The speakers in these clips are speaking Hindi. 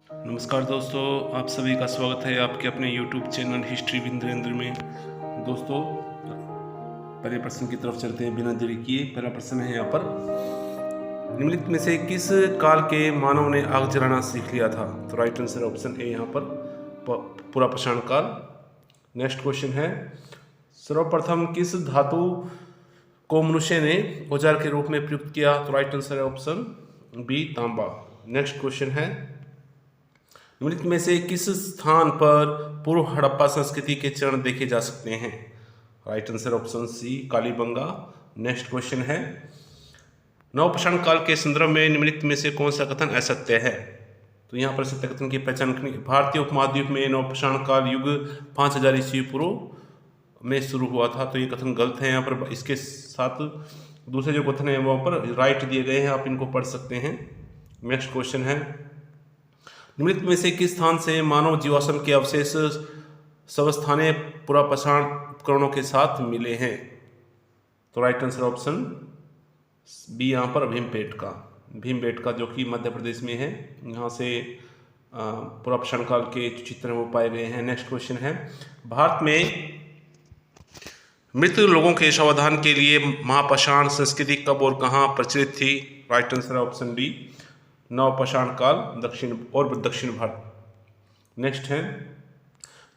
नमस्कार दोस्तों, आप सभी का स्वागत है आपके अपने YouTube channel history with Narendra में। दोस्तों, पहले प्रश्न की तरफ चलते हैं बिना देरी किए। पहला प्रश्न है यहाँ पर, निम्नलिखित में से किस काल के मानव ने आग जलाना सीख लिया था? तो राइट आंसर ऑप्शन ए यहाँ पर पूरा पाषाण काल। नेक्स्ट क्वेश्चन है, सर्वप्रथम किस धातु को मनुष्य ने औजार के रूप में प्रयुक्त किया? तो राइट आंसर है ऑप्शन बी तांबा। नेक्स्ट क्वेश्चन है, निम्नलिखित में से किस स्थान पर पूर्व हड़प्पा संस्कृति के चरण देखे जा सकते हैं? Right answer option C Kalibanga. Next question है, नवपाषाण काल के संदर्भ में निम्नलिखित में से कौन सा कथन असत्य है? तो यहाँ पर सत्य कथन की पहचान करनी। भारतीय उपमहाद्वीप में नवपाषाण काल युग 5000 ईस्वी पूर्व में शुरू हुआ था, तो ये कथन गलत है। यहाँ पर इसके साथ दूसरे जो कथन है वहाँ पर राइट दिए गए हैं, आप इनको पढ़ सकते हैं। नेक्स्ट क्वेश्चन है, निम्नलिखित में से किस स्थान से मानव जीवाश्म के अवशेष स्वस्थानीय पुरापाषाण उपकरणों के साथ मिले हैं? तो राइट आंसर ऑप्शन बी यहाँ पर भीमबेटका जो कि मध्य प्रदेश में है, यहाँ से पुरापाषाण काल के चित्र वो पाए गए हैं। नेक्स्ट क्वेश्चन है, भारत में मृत लोगों के शवाधान के लिए महापाषाण संस्कृति कब और कहाँ प्रचलित थी? राइट आंसर ऑप्शन डी नवपाषाण काल दक्षिण भारत। नेक्स्ट है,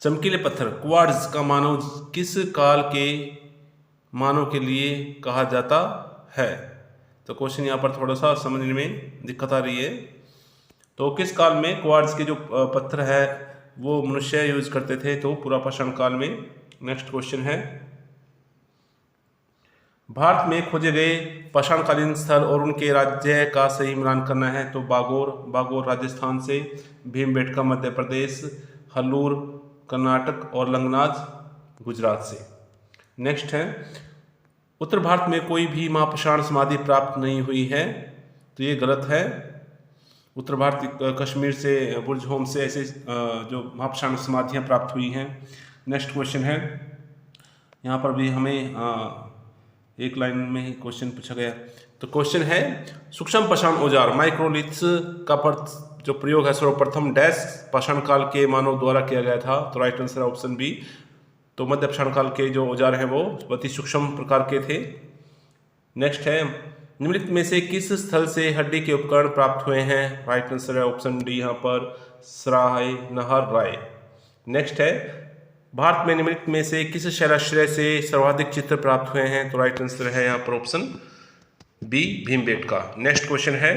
चमकीले पत्थर क्वार्ट्ज का मानव किस काल के मानव के लिए कहा जाता है? तो क्वेश्चन यहाँ पर थोड़ा सा समझने में दिक्कत आ रही है। तो किस काल में क्वार्ट्ज के जो पत्थर है वो मनुष्य यूज करते थे? तो पुरापाषाण काल में। नेक्स्ट क्वेश्चन है, भारत में खोजे गए पाषाणकालीन स्थल और उनके राज्य का सही मिलान करना है। तो बागोर राजस्थान से, भीमबेटका मध्य प्रदेश, हल्लूर कर्नाटक और लंगनाज गुजरात से। नेक्स्ट है, उत्तर भारत में कोई भी महापाषाण समाधि प्राप्त नहीं हुई है। तो ये गलत है। उत्तर भारत कश्मीर से, बुर्जहोम से ऐसे जो महापाषाण समाधियाँ प्राप्त हुई हैं। नेक्स्ट क्वेश्चन है, यहाँ पर भी हमें एक लाइन में ही क्वेश्चन पूछा गया। तो क्वेश्चन है, सूक्ष्म पाषाण औजार माइक्रोलिथ्स का जो प्रयोग है सर्वप्रथम डैश पाषाण काल के मानव द्वारा किया गया था? तो राइट आंसर ऑप्शन बी। तो मध्य पाषाण काल के जो औजार हैं वो अति सूक्ष्म प्रकार के थे। नेक्स्ट है, निम्नलिखित में से किस स्थल से हड्डी के उपकरण प्राप्त हुए हैं? राइट आंसर है ऑप्शन डी यहाँ पर सराय नहर राय। नेक्स्ट है, भारत में निम्नलिखित में से किस शैलाश्रय से सर्वाधिक चित्र प्राप्त हुए हैं? तो राइट आंसर है यहाँ पर option B Bhimbetka. Next question है,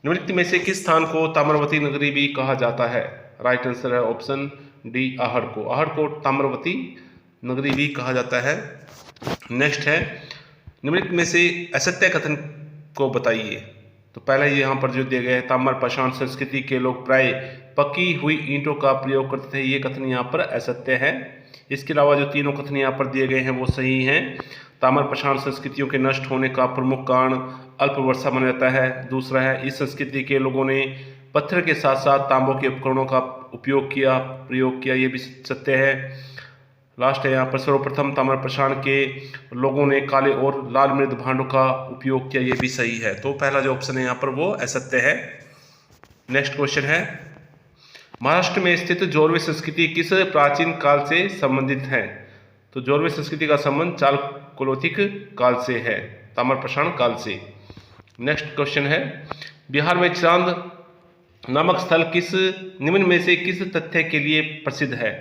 निम्नलिखित में से किस स्थान को ताम्रवती नगरी भी कहा जाता है? राइट आंसर है ऑप्शन डी आहड़ को ताम्रवती नगरी भी कहा जाता है। नेक्स्ट है, निम्नलिखित में से असत्य कथन को बताइए। तो पहला यहाँ पर जो दिया गया है, ताम्रपाषाण संस्कृति के लोग प्राय पकी हुई ईंटों का प्रयोग करते थे, ये कथन यहाँ पर असत्य है। इसके अलावा जो तीनों कथन यहाँ पर दिए गए हैं वो सही हैं। ताम्रपाषाण संस्कृतियों के नष्ट होने का प्रमुख कारण अल्प वर्षा माना जाता है। दूसरा है, इस संस्कृति के लोगों ने पत्थर के साथ साथ तांबों के उपकरणों का प्रयोग किया, ये भी सत्य है। लास्ट है यहाँ पर, सर्वप्रथम ताम्रपाषाण के लोगों ने काले और लाल मृद भांडों का उपयोग किया, ये भी सही है। तो पहला जो ऑप्शन है यहाँ पर वो असत्य है। नेक्स्ट क्वेश्चन है, महाराष्ट्र में स्थित जोरवे संस्कृति किस प्राचीन काल से संबंधित है? तो जोरवे संस्कृति का संबंध चालकोलिथिक काल से है, ताम्रपाषाण काल से। नेक्स्ट क्वेश्चन है, बिहार में चिरांद नामक स्थल किस निम्न में से किस तथ्य के लिए प्रसिद्ध है?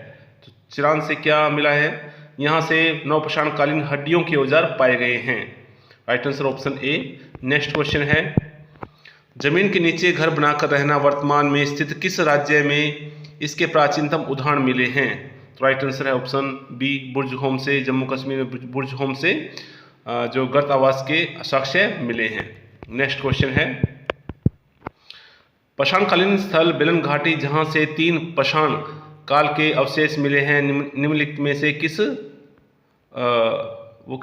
तो चिरांद से क्या मिला है? यहाँ से नवपाषाण कालीन हड्डियों के औजार पाए गए हैं। Right answer option A. Next question है, जमीन के नीचे घर बनाकर रहना वर्तमान में स्थित किस राज्य में इसके प्राचीनतम उदाहरण मिले हैं? तो राइट आंसर है ऑप्शन बी बुर्जहोम से, जम्मू कश्मीर में बुर्जहोम से जो गर्त आवास के साक्ष्य मिले हैं। नेक्स्ट क्वेश्चन है, पाषाणकालीन स्थल बेलन घाटी जहां से 3 पाषाण काल के अवशेष मिले हैं, निम्नलिखित में से किस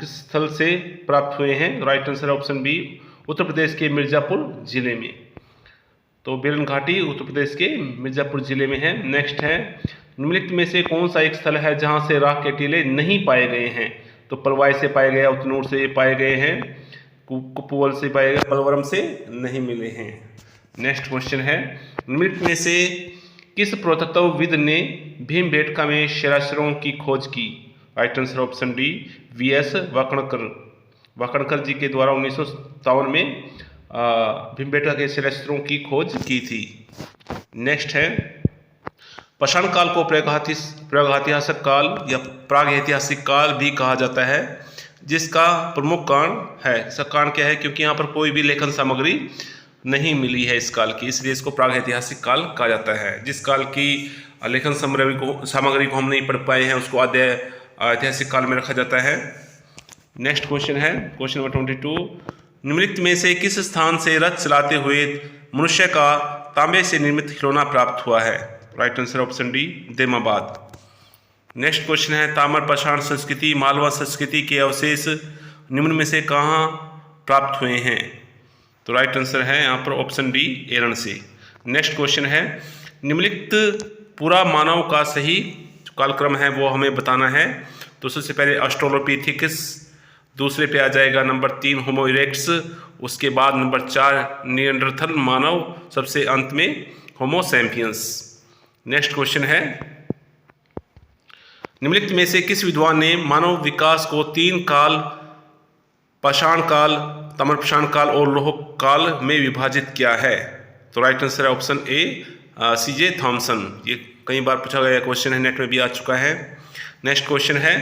स्थल से प्राप्त हुए हैं? Right answer option B Uttar Pradesh के मिर्जापुर जिले में। तो बेलन घाटी उत्तर प्रदेश के मिर्जापुर जिले में है। नेक्स्ट है, निम्नलिखित में से कौन सा एक स्थल है जहां से राख के टीले नहीं पाए गए हैं? तो पलवाई से पाए गए, उतनूर से पाए गए हैं, कुपवल से पाए गए, पलवरम से नहीं मिले हैं। नेक्स्ट क्वेश्चन है, निम्नलिखित में से किस पुरातत्वविद ने भीमबेटका में शिलाश्रयों की खोज की? Right answer option D, V S Wakankar. Wakankar ji के द्वारा 1957 में भीमबेटका के शिलाश्रयों की खोज की थी। नेक्स्ट है, पाषाण काल को प्रागैतिहासिक काल या प्रागैतिहासिक काल भी कहा जाता है, जिसका प्रमुख कारण है। इसका कारण क्या है? क्योंकि यहाँ पर कोई भी लेखन सामग्री नहीं मिली है इस काल की, इसलिए इसको प्रागैतिहासिक काल कहा जाता है। जिस काल की लेखन सामग्री को हम नहीं पढ़ पाए हैं उसको ऐतिहासिक काल में रखा जाता है। नेक्स्ट क्वेश्चन है, क्वेश्चन नंबर 22, निम्नलिखित में से किस स्थान से रथ चलाते हुए मनुष्य का तांबे से निर्मित खिलौना प्राप्त हुआ है? Right answer option D, Daimabad. Next question है, ताम्र पाषाण संस्कृति मालवा संस्कृति के अवशेष निम्न में से कहाँ प्राप्त हुए हैं? तो राइट आंसर है यहाँ पर ऑप्शन डी, एरण से। नेक्स्ट क्वेश्चन है, निम्नलिखित पूरा मानव का सही कालक्रम है वो हमें बताना है। तो सबसे पहले ऑस्ट्रोलोपिथेकस, दूसरे पे आ जाएगा नंबर 3 होमो इरेक्टस, उसके बाद नंबर 4 निएंडरथल मानव, सबसे अंत में होमो सैपियंस। नेक्स्ट क्वेश्चन है, निम्नलिखित में से किस विद्वान ने मानव विकास को 3 काल, पाषाण काल, ताम्रपाषाण काल और लौह काल में विभाजित किया है? तो राइट आंसर है ऑप्शन ए, सीजे थॉमसन। ये कई बार पूछा गया क्वेश्चन है, नेट में भी आ चुका है। नेक्स्ट क्वेश्चन है,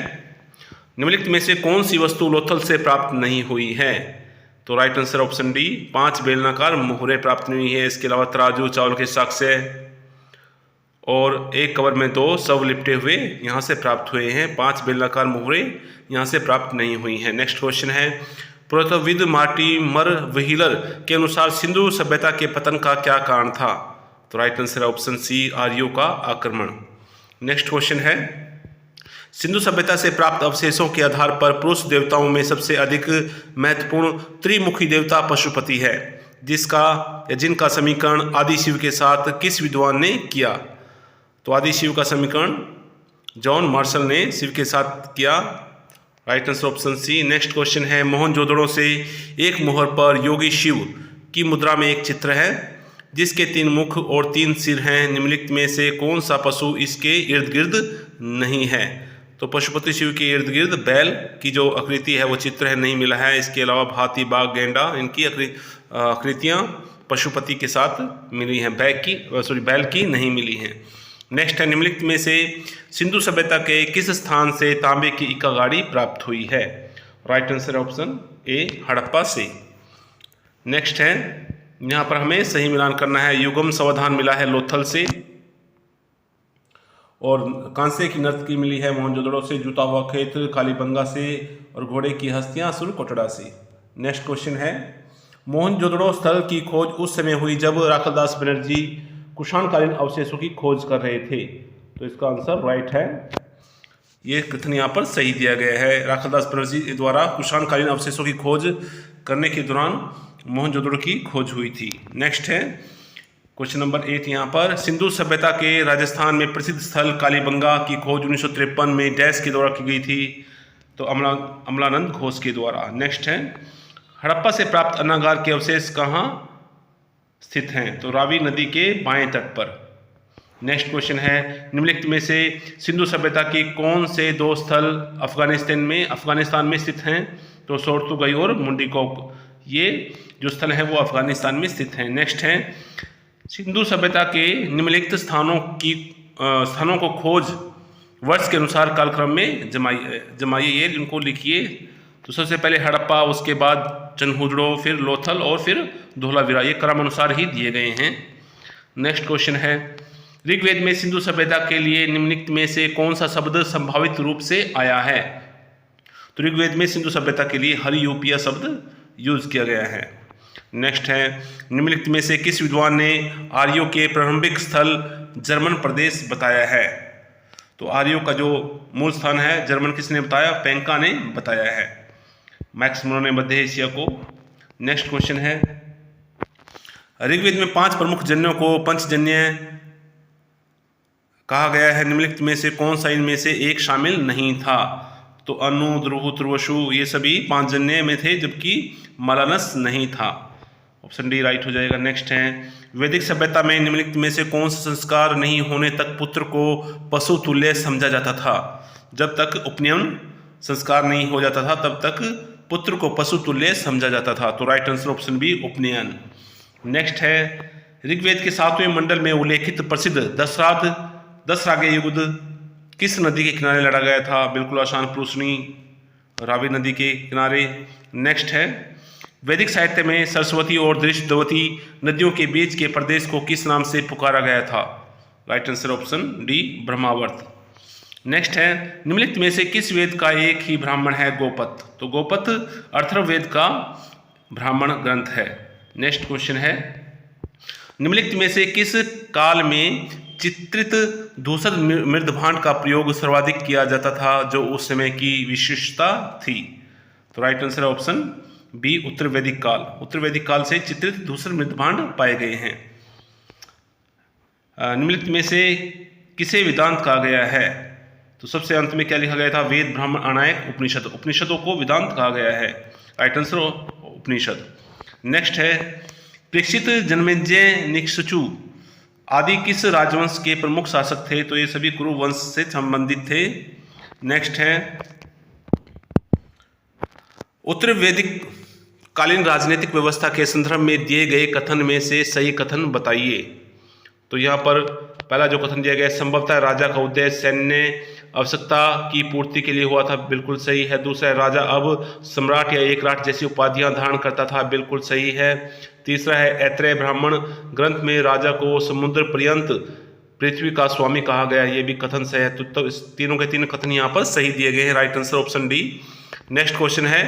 निम्नलिखित में से कौन सी वस्तु लोथल से प्राप्त नहीं हुई है? तो राइट आंसर ऑप्शन डी, 5 बेलनाकार मुहरे प्राप्त नहीं हुई है। इसके अलावा तराजू, चावल के साक्ष्य और एक कवर में 2 शव लिपटे हुए यहाँ से प्राप्त हुए हैं। 5 बेलनाकार मुहरे यहाँ से प्राप्त नहीं हुई हैं। नेक्स्ट क्वेश्चन है, पुरातत्वविद मार्टिमर व्हीलर के अनुसार सिंधु सभ्यता के पतन का क्या कारण था? तो राइट आंसर है ऑप्शन सी, आर्यों का आक्रमण। नेक्स्ट क्वेश्चन है, सिंधु सभ्यता से प्राप्त अवशेषों के आधार पर पुरुष देवताओं में सबसे अधिक महत्वपूर्ण त्रिमुखी देवता पशुपति है, जिनका समीकरण आदि शिव के साथ किस विद्वान ने किया? तो आदि शिव का समीकरण जॉन मार्शल ने शिव के साथ किया। Right answer option C. Next question है, मोहनजोदड़ो से एक मोहर पर योगी शिव की मुद्रा में एक चित्र है जिसके 3 मुख और 3 सिर हैं। निम्नलिखित में से कौन सा पशु इसके इर्द गिर्द नहीं है? तो पशुपति शिव के इर्द गिर्द बैल की जो आकृति है वो चित्र है, नहीं मिला है। इसके अलावा हाथी, बाघ, गेंडा, इनकी आकृतियाँ पशुपति के साथ मिली हैं, बैल की नहीं मिली हैं। नेक्स्ट है, निम्नलिखित में से सिंधु सभ्यता के किस स्थान से तांबे की इक्का गाड़ी प्राप्त हुई है? Right answer option A, Harappa से। नेक्स्ट है, यहाँ पर हमें सही मिलान करना है। युगम समाधान मिला है लोथल से और कांसे की नर्तकी मिली है मोहनजोदड़ो से, जूता हुआ खेत कालीबंगा से और घोड़े की हस्तियाँ सुरकोटड़ा से। नेक्स्ट क्वेश्चन है, मोहनजोदड़ो स्थल की खोज उस समय हुई जब राखलदास बनर्जी कुषाणकालीन अवशेषों की खोज कर रहे थे। तो इसका आंसर राइट है, ये कथन यहाँ पर सही दिया गया है। राखलदास बनर्जी द्वारा कुषाणकालीन अवशेषों की खोज करने के दौरान मोहनजोदड़ो की खोज हुई थी। नेक्स्ट है क्वेश्चन नंबर 8, यहाँ पर सिंधु सभ्यता के राजस्थान में प्रसिद्ध स्थल कालीबंगा की खोज 1953 में डैश के द्वारा की गई थी? तो अमलानंद घोष के द्वारा। नेक्स्ट है, हड़प्पा से प्राप्त अन्नागार के अवशेष कहाँ स्थित हैं? तो रावी नदी के बाएं तट पर। नेक्स्ट क्वेश्चन है, निम्नलिखित में से सिंधु सभ्यता के कौन से 2 स्थल अफगानिस्तान में स्थित हैं? तो सोर्तुगाई और मुंडीकोक, ये जो स्थल है वो अफगानिस्तान में स्थित हैं। नेक्स्ट है, सिंधु सभ्यता के निम्नलिखित स्थानों को खोज वर्ष के अनुसार कालक्रम में जमाइए, ये इनको लिखिए। तो सबसे पहले हड़प्पा, उसके बाद चन्हुदड़ो, फिर लोथल और फिर धोलावीरा, ये क्रम अनुसार ही दिए गए हैं। नेक्स्ट क्वेश्चन है, ऋग्वेद में सिंधु सभ्यता के लिए निम्नलिखित में से कौन सा शब्द संभावित रूप से आया है? तो ऋग्वेद में सिंधु सभ्यता के लिए हरियूपिया शब्द यूज किया गया है। नेक्स्ट है, निम्नलिखित में से किस विद्वान ने आर्यों के प्रारंभिक स्थल जर्मन प्रदेश बताया है? तो आर्यों का जो मूल स्थान है जर्मन किसने बताया? पेंका ने बताया है, मैक्स मुनरो ने मध्य एशिया को। नेक्स्ट क्वेश्चन है, ऋग्वेद में 5 प्रमुख जन्यों को पंचजन्य कहा गया है। निम्नलिखित में से कौन सा इनमें से एक शामिल नहीं था? तो अनु, ध्रुव, तुर्वशु, ये सभी 5 जन्य में थे, जबकि मलानस नहीं था। ऑप्शन डी राइट हो जाएगा। नेक्स्ट है, वैदिक सभ्यता में निम्नलिखित में से कौन सा संस्कार नहीं होने तक पुत्र को पशु तुल्य समझा जाता था? जब तक उपनयन संस्कार नहीं हो जाता था तब तक पुत्र को पशु तुल्य समझा जाता था। तो राइट आंसर ऑप्शन बी उपनयन। नेक्स्ट है, ऋग्वेद के 7वें मंडल में उल्लेखित प्रसिद्ध दशरागे युद्ध किस नदी के किनारे लड़ा गया था? बिल्कुल आसान, पृष्णी रावी नदी के किनारे। नेक्स्ट है, वैदिक साहित्य में सरस्वती और दृष्टवती नदियों के बीच के प्रदेश को किस नाम से पुकारा गया था? Right answer option D Brahmavarta. Next है, निम्नलिखित में से किस वेद का एक ही ब्राह्मण है? गोपत। तो गोपत अथर्ववेद का ब्राह्मण ग्रंथ है। नेक्स्ट क्वेश्चन है, निम्नलिखित में से किस काल में चित्रित धूसर मृदभांड का प्रयोग सर्वाधिक किया जाता था, जो उस समय की विशिष्टता थी? तो राइट आंसर ऑप्शन बी उत्तर वैदिक काल। उत्तर वैदिक काल से चित्रित धूसर मृदभांड पाए गए हैं। निम्नलिखित में से किसे वेदांत कहा गया है? तो सबसे अंत में क्या लिखा गया था? वेद ब्राह्मण अनायक उपनिषद। उपनिषदों को वेदांत कहा गया है। राइट आंसर उपनिषद। नेक्स्ट है, परीक्षित, जन्मेजय, निक्षुचु आदि किस राजवंश के प्रमुख शासक थे? तो ये सभी कुरु वंश से संबंधित थे। नेक्स्ट है, उत्तर वैदिक कालीन राजनीतिक व्यवस्था के संदर्भ में दिए गए कथन में से सही कथन बताइए। तो यहाँ पर पहला जो कथन दिया गया, संभवतः राजा का उद्देश्य सैन्य आवश्यकता की पूर्ति के लिए हुआ था, बिल्कुल सही है। दूसरा है, राजा अब सम्राट या एकराट जैसी उपाधियां धारण करता था, बिल्कुल सही है। तीसरा है, ऐत्रेय ब्राह्मण ग्रंथ में राजा को समुद्र पर्यंत पृथ्वी का स्वामी कहा गया, ये भी कथन सही है। तो इस तीनों के तीन कथन यहाँ पर सही दिए गए हैं। Right answer option D. Next question है,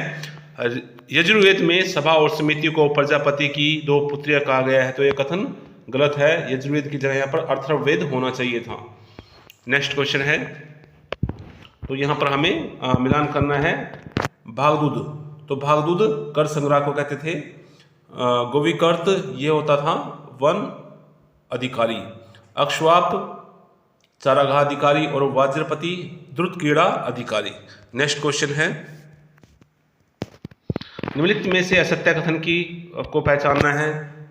यजुर्वेद में सभा और समिति को प्रजापति की 2 पुत्रियां कहा गया है, तो ये कथन गलत है। यजुर्वेद की जगह यहाँ पर अथर्ववेद होना चाहिए था। नेक्स्ट क्वेश्चन है, तो यहाँ पर हमें मिलान करना है भागदूद। तो भागदूद कर संग्रह को कहते थे। गोविकर्त ये होता था वन अधिकारी, अक्षवाप चारागाह अधिकारी और वज्रपति द्रुत क्रीड़ा अधिकारी। नेक्स्ट क्वेश्चन है, निम्नलिखित में से असत्य कथन को पहचानना है।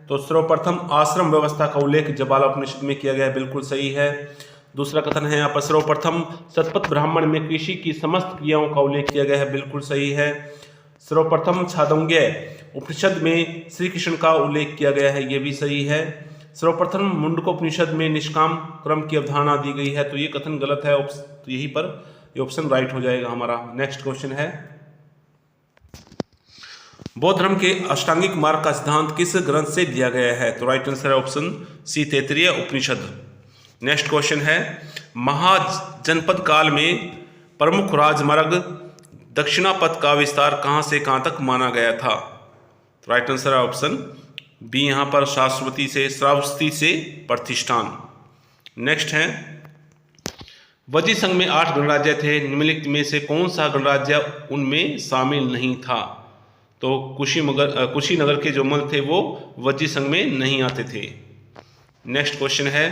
तो सर्वप्रथम आश्रम व्यवस्था का उल्लेख ज्वाला उपनिषद में किया गया है, बिल्कुल सही है। दूसरा कथन है यहाँ पर सर्वप्रथम शतपथ ब्राह्मण में कृषि की समस्त क्रियाओं का उल्लेख किया गया है, बिल्कुल सही है। सर्वप्रथम छांदोग्य उपनिषद में श्री कृष्ण का उल्लेख किया गया है, ये भी सही है। सर्वप्रथम मुंडकोपनिषद में निष्काम क्रम की अवधारणा दी गई है, तो ये कथन गलत है। तो यहीं पर ये ऑप्शन राइट हो जाएगा हमारा। नेक्स्ट क्वेश्चन है, बौद्ध धर्म के अष्टांगिक मार्ग का सिद्धांत किस ग्रंथ से दिया गया है? तो राइट आंसर है ऑप्शन सी तैत्तिरीय उपनिषद। नेक्स्ट क्वेश्चन है, महाजनपद काल में प्रमुख राजमार्ग दक्षिणापथ का विस्तार कहां से कहां तक माना गया था? तो राइट आंसर है ऑप्शन बी, यहां पर श्रावस्ती से प्रतिष्ठान। नेक्स्ट है, वज्जी संघ में 8 गणराज्य थे, निम्नलिखित में से कौन सा गणराज्य उनमें शामिल नहीं था? तो कुशीनगर के जो मल थे वो वज्जी संघ में नहीं आते थे। नेक्स्ट क्वेश्चन है,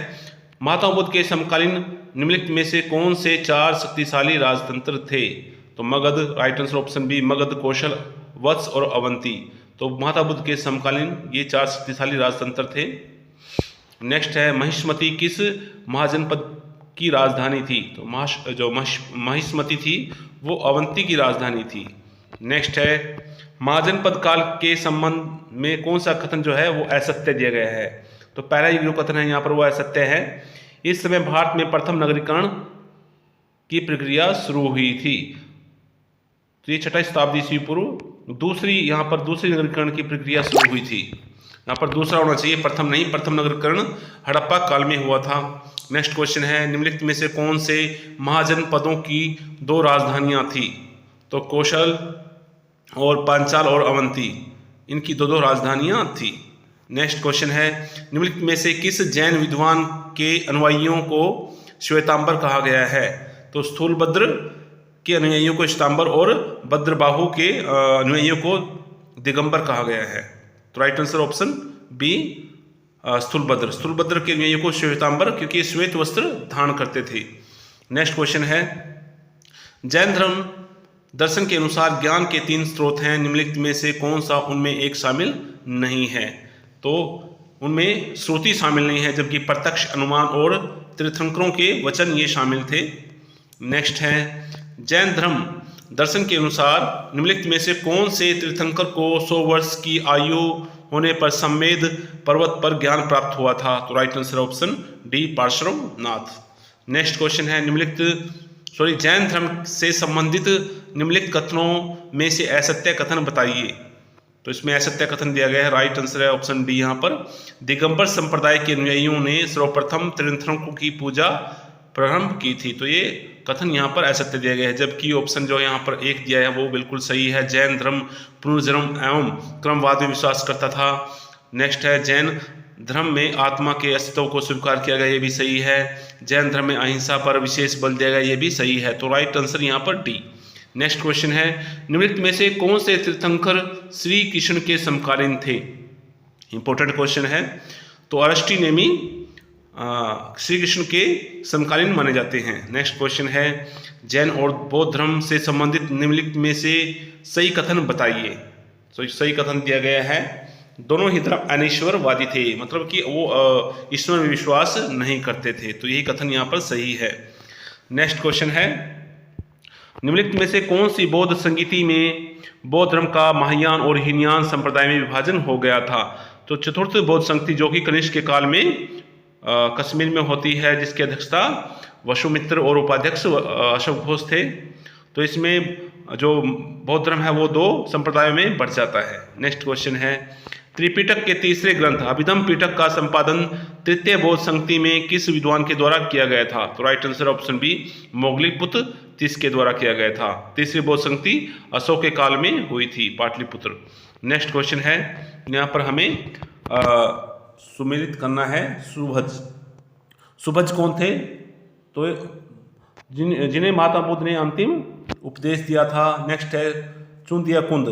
महात्मा बुद्ध के समकालीन निम्नलिखित में से कौन से 4 शक्तिशाली राजतंत्र थे? तो Magadh, right answer option B, Magadh, Kaushal, Vatsa और अवंती। तो महात्मा बुद्ध के समकालीन ये 4 शक्तिशाली राजतंत्र थे। नेक्स्ट है, महिष्मती किस महाजनपद की राजधानी थी? तो जो महिष्मती थी वो अवंती की राजधानी थी। नेक्स्ट है, महाजनपद काल के संबंध में कौन सा कथन जो है वो असत्य दिया गया है? तो पहला जो कथन है यहाँ पर वो असत्य है। इस समय भारत में प्रथम नगरीकरण की प्रक्रिया शुरू हुई थी, तो ये 6वीं शताब्दी ईस्वी पूर्व यहाँ पर दूसरी नगरीकरण की प्रक्रिया शुरू हुई थी। यहाँ पर दूसरा होना चाहिए, प्रथम नहीं। प्रथम नगरीकरण हड़प्पा काल में हुआ था। नेक्स्ट क्वेश्चन है, निम्नलिखित में से कौन से महाजनपदों की 2 राजधानियां थी? तो कौशल और पांचाल और अवंती, इनकी 2 राजधानियां थी। नेक्स्ट क्वेश्चन है, निम्नलिखित में से किस जैन विद्वान के अनुयायियों को श्वेतांबर कहा गया है? तो स्थूलभद्र के अनुयायियों को श्वेतांबर और भद्रबाहु के अनुयायियों को दिगंबर कहा गया है। तो right answer option B, Sthulabhadra के अनुयायियों को श्वेतांबर, क्योंकि श्वेत वस्त्र धारण करते थे। नेक्स्ट क्वेश्चन है, जैन धर्म दर्शन के अनुसार ज्ञान के 3 स्रोत हैं, निम्नलिखित में से कौन सा उनमें एक शामिल नहीं है? तो उनमें श्रुति शामिल नहीं है, जबकि प्रत्यक्ष, अनुमान और तीर्थंकरों के वचन ये शामिल थे। नेक्स्ट है जैन धर्म दर्शन के अनुसार निम्नलिखित में से कौन से तीर्थंकर को 100 वर्ष की आयु होने पर सम्मेद पर्वत पर ज्ञान प्राप्त हुआ था? तो right answer option D, Parshvanath. Next question है जैन धर्म से संबंधित निम्नलिखित कथनों में से असत्य कथन बताइए। तो इसमें असत्य कथन दिया गया है, राइट आंसर है ऑप्शन डी। यहाँ पर दिगंबर संप्रदाय के अनुयायियों ने सर्वप्रथम तीर्थंकरों की पूजा प्रारंभ की थी। तो ये कथन यहाँ पर असत्य दिया गया है, जबकि ऑप्शन जो यहाँ पर 1 दिया है वो बिल्कुल सही है। जैन धर्म पुनर्जन्म एवं क्रमवाद में विश्वास करता था। नेक्स्ट है जैन धर्म में आत्मा के अस्तित्व को स्वीकार किया गया, ये भी सही है। जैन धर्म में अहिंसा पर विशेष बल दिया गया, ये भी सही है। तो राइट आंसर यहाँ पर डी। नेक्स्ट क्वेश्चन है निम्नलिखित में से कौन से तीर्थंकर श्री कृष्ण के समकालीन थे? इंपॉर्टेंट क्वेश्चन है। तो अरष्टिनेमी श्री कृष्ण के समकालीन माने जाते हैं। नेक्स्ट क्वेश्चन है जैन और बौद्ध धर्म से संबंधित निम्नलिखित में से सही कथन बताइए। तो सही कथन दिया गया है दोनों ही धर्म अनिश्वरवादी थे, मतलब कि वो ईश्वर में विश्वास नहीं करते थे। तो यही कथन यहाँ पर सही है। नेक्स्ट क्वेश्चन है निम्नलिखित में से कौन सी बौद्ध संगीति में बौद्ध धर्म का महायान और हीनयान संप्रदाय में विभाजन हो गया था? तो चतुर्थ बौद्ध संगति जो कि कनिष्क के काल में कश्मीर में होती है, जिसकी अध्यक्षता वसुमित्र और उपाध्यक्ष अशोक घोष थे। तो इसमें जो बौद्ध धर्म है वो 2 संप्रदायों में बढ़ जाता है। नेक्स्ट क्वेश्चन है त्रिपिटक के तीसरे ग्रंथ अभिधम पिटक का संपादन तृतीय बौद्ध संगति में किस विद्वान के द्वारा किया गया था? तो right answer option B, Mogaliputra Tissa के द्वारा किया गया था। तीसरी बौद्ध संगति अशोक के काल में हुई थी, पाटलिपुत्र। नेक्स्ट क्वेश्चन है यहाँ पर हमें सुमेलित करना है सुभज। सुभज कौन थे? तो जिन्हें महात्मा बुद्ध ने अंतिम उपदेश दिया था। नेक्स्ट है चुंदिया कुंद,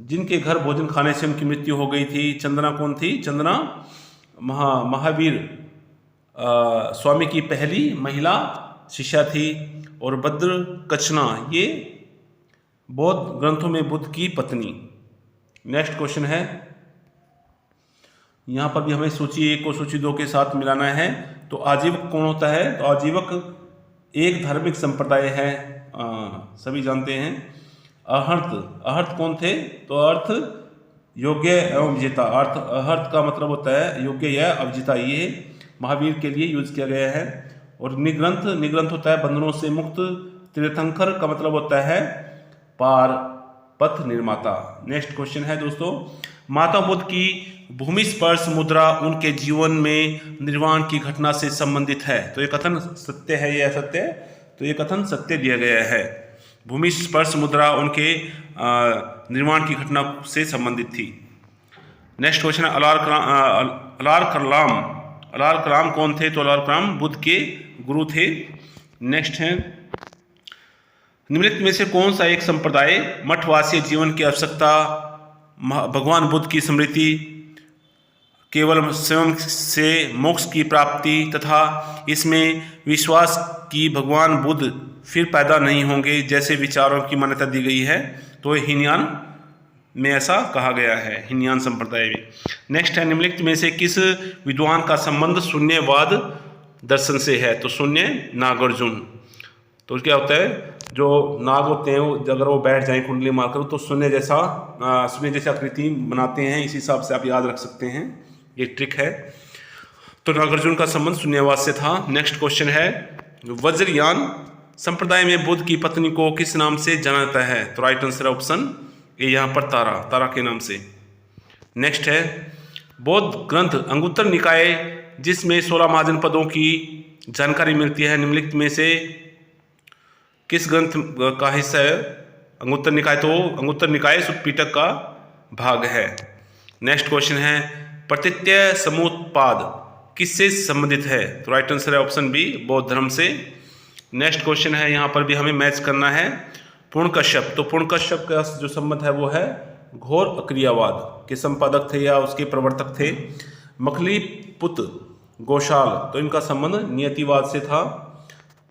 जिनके घर भोजन खाने से उनकी मृत्यु हो गई थी। चंदना कौन थी? चंदना महावीर स्वामी की पहली महिला शिष्या थी। और भद्र कचना ये बौद्ध ग्रंथों में बुद्ध की पत्नी। नेक्स्ट क्वेश्चन है यहाँ पर भी हमें सूची 1 को सूची 2 के साथ मिलाना है। तो आजीवक कौन होता है? तो आजीवक एक धार्मिक संप्रदाय है, सभी जानते हैं। अहर्त कौन थे? तो अर्थ योग्य एवं विजेता। अहर्त का मतलब होता है योग्य या अविजेता, ये महावीर के लिए यूज किया गया है। और निग्रंथ होता है बंधनों से मुक्त। तीर्थंकर का मतलब होता है पार पथ निर्माता। नेक्स्ट क्वेश्चन है दोस्तों महात्मा बुद्ध की भूमि स्पर्श मुद्रा उनके जीवन में निर्वाण की घटना से संबंधित है। तो ये कथन सत्य है या असत्य है? तो ये कथन सत्य दिया गया है। भूमि स्पर्श मुद्रा उनके निर्माण की घटना से संबंधित थी। नेक्स्ट क्वेश्चन है अलार कलाम कौन थे? तो अलार कलाम बुद्ध के गुरु थे। नेक्स्ट है निम्नलिखित में से कौन सा एक संप्रदाय मठवासी जीवन की आवश्यकता, भगवान बुद्ध की स्मृति, केवल स्वयं से मोक्ष की प्राप्ति तथा इसमें विश्वास कि भगवान बुद्ध फिर पैदा नहीं होंगे जैसे विचारों की मान्यता दी गई है? तो हीनयान में ऐसा कहा गया है, हीनयान संप्रदाय में। नेक्स्ट है निम्नलिखित में से किस विद्वान का संबंध शून्यवाद दर्शन से है? तो शून्य नागार्जुन। तो क्या होता है जो नाग होते हैं अगर वो बैठ जाएं कुंडली मारकर तो शून्य जैसा आकृति बनाते हैं। इस हिसाब से आप याद रख सकते हैं, ये ट्रिक है। तो नागार्जुन का संबंध शून्यवाद से था। नेक्स्ट क्वेश्चन है वज्रयान संप्रदाय में बुद्ध की पत्नी को किस नाम से जाना जाता है? तो राइट आंसर ऑप्शन ए यहाँ पर तारा के नाम से। नेक्स्ट है बौद्ध ग्रंथ अंगुत्तर निकाय जिसमें 16 महाजनपदों की जानकारी मिलती है, निम्नलिखित में से किस ग्रंथ का हिस्सा है? अंगुत्तर निकाय। तो अंगुत्तर निकाय सुत्पिटक का भाग है। नेक्स्ट क्वेश्चन है प्रत्यय समुत्पाद किससे संबंधित है? तो राइट आंसर है ऑप्शन बी, बौद्ध धर्म से। नेक्स्ट क्वेश्चन है यहाँ पर भी हमें मैच करना है पूर्ण कश्यप। तो पूर्ण कश्यप का जो संबंध है वो है घोर अक्रियावाद के संपादक थे या उसके प्रवर्तक थे। मखली पुत्र गोशाल तो इनका संबंध नियतिवाद से था।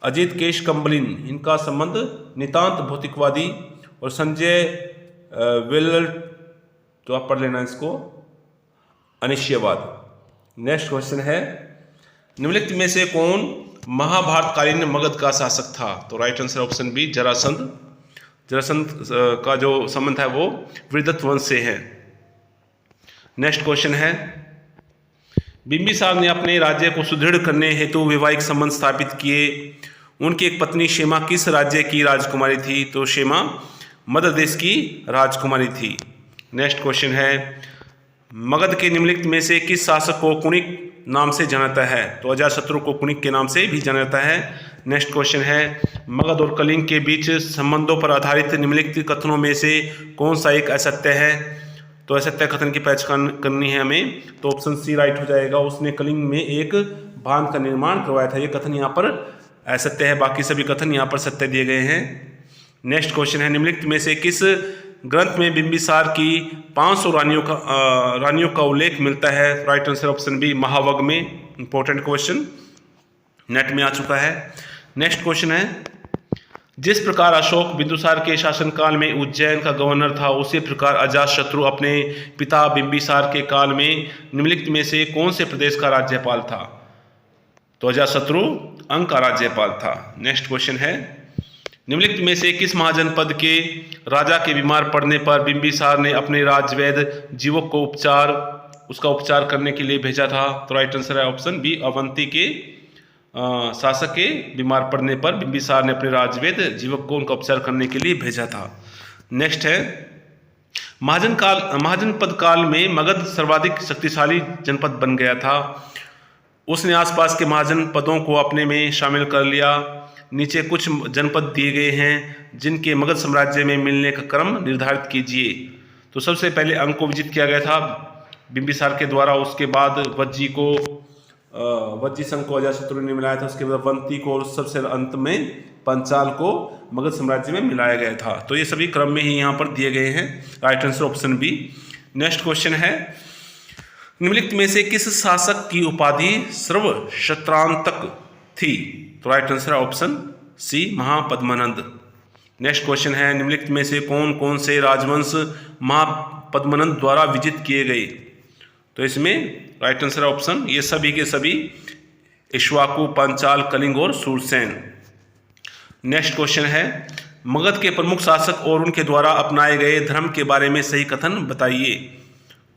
अजित केश कंबलिन इनका संबंध नितांत भौतिकवादी और संजय वेल्ल, तो आप पढ़ लेना इसको, अनिश्चयवाद। नेक्स्ट क्वेश्चन है, निम्नलिखित में से कौन महाभारतकालीन मगध का शासक था? तो right answer option B, Jarasandha. Jarasandha का जो संबंध है वो वृद्धत्व वंश से है। नेक्स्ट क्वेश्चन है, बिंबिसार ने अपने राज्य को सुदृढ़ करने हेतु वैवाहिक संबंध स्थापित किए। उनकी एक पत्नी क्षेमा किस राज्य की राजकुमारी थी? तो क्षेमा मगध देश की राजकुमारी थी। नेक्स्ट क्वेश्चन है, मगध के निम्नलिखित में से किस शासक को कुणिक नाम से जाना जाता है? तो अजातशत्रु को कुणिक के नाम से भी जाना जाता है। नेक्स्ट क्वेश्चन है, मगध और कलिंग के बीच संबंधों पर आधारित निम्नलिखित कथनों में से कौन सा एक असत्य है? तो असत्य कथन की पहचान करनी है हमें, तो ऑप्शन सी राइट हो जाएगा। उसने कलिंग में एक बांध का निर्माण करवाया था। ये कथन यहाँ पर असत्य है, बाकी सभी कथन यहाँ पर सत्य दिए गए हैं। नेक्स्ट क्वेश्चन है, निम्नलिखित में से किस ग्रंथ में बिंबिसार की 500 रानियों का उल्लेख मिलता है? राइट आंसर ऑप्शन बी, महावग में। इंपॉर्टेंट क्वेश्चन नेट में आ चुका है। नेक्स्ट क्वेश्चन है, जिस प्रकार अशोक बिंदुसार के शासनकाल में उज्जैन का गवर्नर था, उसी प्रकार अजातशत्रु अपने पिता बिंबिसार के काल में निम्नलिखित में से कौन से प्रदेश का राज्यपाल था? तो अजातशत्रु अंग का राज्यपाल था। नेक्स्ट क्वेश्चन है, निम्नलिखित में से किस महाजनपद के राजा के बीमार पड़ने पर बिंबिसार ने अपने राजवैद्य जीवक को उसका उपचार करने के लिए भेजा था? तो राइट आंसर है ऑप्शन बी, अवंती के शासक के बीमार पड़ने पर बिंबिसार ने अपने राजवैद्य जीवक को उनका उपचार करने के लिए भेजा था। नेक्स्ट है, महाजनपद काल में मगध सर्वाधिक शक्तिशाली जनपद बन गया था। उसने आसपास के महाजनपदों को अपने में शामिल कर लिया। नीचे कुछ जनपद दिए गए हैं जिनके मगध साम्राज्य में मिलने का क्रम निर्धारित कीजिए। तो सबसे पहले अंग को विजित किया गया था बिंबिसार के द्वारा, उसके बाद वज्जी संघ को अजातशत्रु ने मिलाया था, उसके बाद अवंती को, और सबसे अंत में पंचाल को मगध साम्राज्य में मिलाया गया था। तो ये सभी क्रम में ही यहाँ पर दिए गए हैं। Right answer option B. Next question है, निम्नलिखित में से किस शासक की उपाधि सर्वक्षत्रांतक थी? तो right answer option C, Mahapadmananda. Next question है, निम्नलिखित में से कौन कौन से राजवंश महापद्मनंद द्वारा विजित किए गए? तो इसमें राइट आंसर ऑप्शन ये सभी के सभी इक्ष्वाकु, पंचाल, कलिंग और शूरसेन। नेक्स्ट क्वेश्चन है, मगध के प्रमुख शासक और उनके द्वारा अपनाए गए धर्म के बारे में सही कथन बताइए।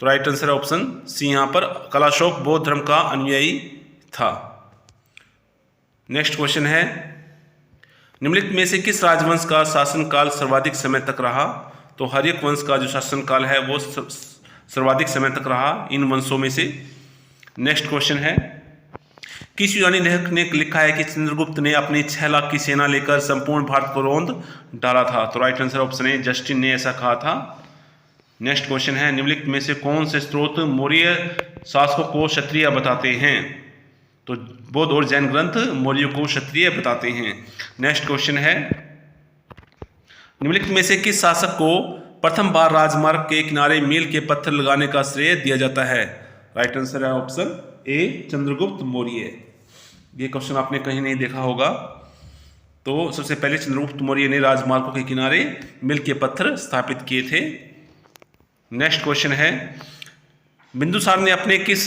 तो राइट आंसर ऑप्शन सी यहाँ पर, कलाशोक बौद्ध धर्म का अनुयायी था। नेक्स्ट क्वेश्चन है, निम्नलिखित में से किस राजवंश का शासनकाल सर्वाधिक समय तक रहा? तो हर्यक वंश का जो शासनकाल है वो सर्वाधिक समय तक रहा इन वंशों में से। नेक्स्ट क्वेश्चन है, किस यूनानी लेखक ने लिखा है कि चंद्रगुप्त ने अपनी 6 लाख की सेना लेकर संपूर्ण भारत को रौंद डाला था? तो राइट आंसर ऑप्शन है, जस्टिन ने ऐसा कहा था। नेक्स्ट क्वेश्चन है, निम्नलिखित में से कौन से स्रोत मौर्य शासकों को क्षत्रिय बताते हैं? तो बौद्ध और जैन ग्रंथ मौर्य को क्षत्रिय बताते हैं। नेक्स्ट क्वेश्चन है, निम्नलिखित में से किस शासक को प्रथम बार राजमार्ग के किनारे मील के पत्थर लगाने का श्रेय दिया जाता है? राइट आंसर है ऑप्शन ए, चंद्रगुप्त मौर्य। ये क्वेश्चन आपने कहीं नहीं देखा होगा। तो सबसे पहले चंद्रगुप्त मौर्य ने राजमार्गों के किनारे मील के पत्थर स्थापित किए थे। नेक्स्ट क्वेश्चन है, बिंदुसार ने अपने किस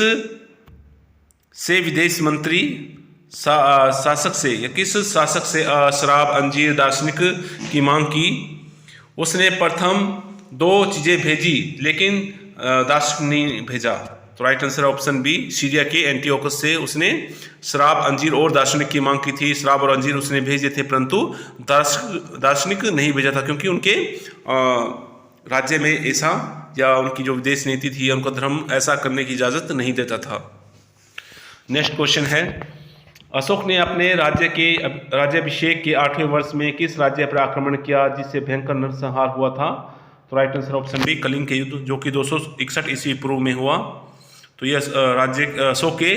से विदेश मंत्री शासक से या किस शासक से शराब, अंजीर, दार्शनिक की मांग की? उसने प्रथम 2 चीजें भेजी लेकिन दार्शनिक नहीं भेजा। तो right answer option B, Syria के एंटियोकस से उसने शराब, अंजीर और दार्शनिक की मांग की थी। शराब और अंजीर उसने भेजे थे परंतु दार्शनिक नहीं भेजा था, क्योंकि उनके राज्य में ऐसा, या उनकी जो विदेश नीति थी, उनका धर्म ऐसा करने की इजाजत नहीं देता था। नेक्स्ट क्वेश्चन है, अशोक ने अपने राज्याभिषेक के 8वें वर्ष में किस राज्य पर आक्रमण किया जिससे भयंकर नरसंहार हुआ था? तो right answer option B, Kalinga के युद्ध, जो कि 261 ईस्वी पूर्व में हुआ। तो यह अशोक के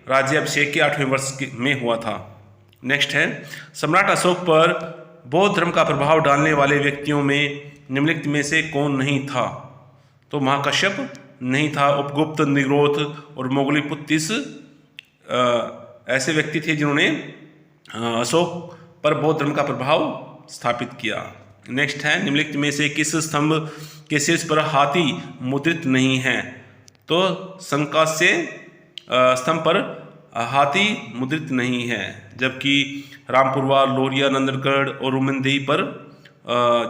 राज्याभिषेक के 8वें वर्ष में हुआ था। नेक्स्ट है, सम्राट अशोक पर बौद्ध धर्म का प्रभाव डालने वाले व्यक्तियों में निम्नलिखित में से कौन नहीं था? तो महाकश्यप नहीं था, उपगुप्त, निग्रोध और मोगलीपुत्तिस ऐसे व्यक्ति थे जिन्होंने अशोक पर बौद्ध धर्म का प्रभाव स्थापित किया। नेक्स्ट है निम्नलिखित में से किस स्तंभ के शीर्ष पर हाथी मुद्रित नहीं है? तो संकास्य स्तंभ पर हाथी मुद्रित नहीं है, जबकि रामपुरवा, लोरिया, नंदनगढ़ और रुमनदेही पर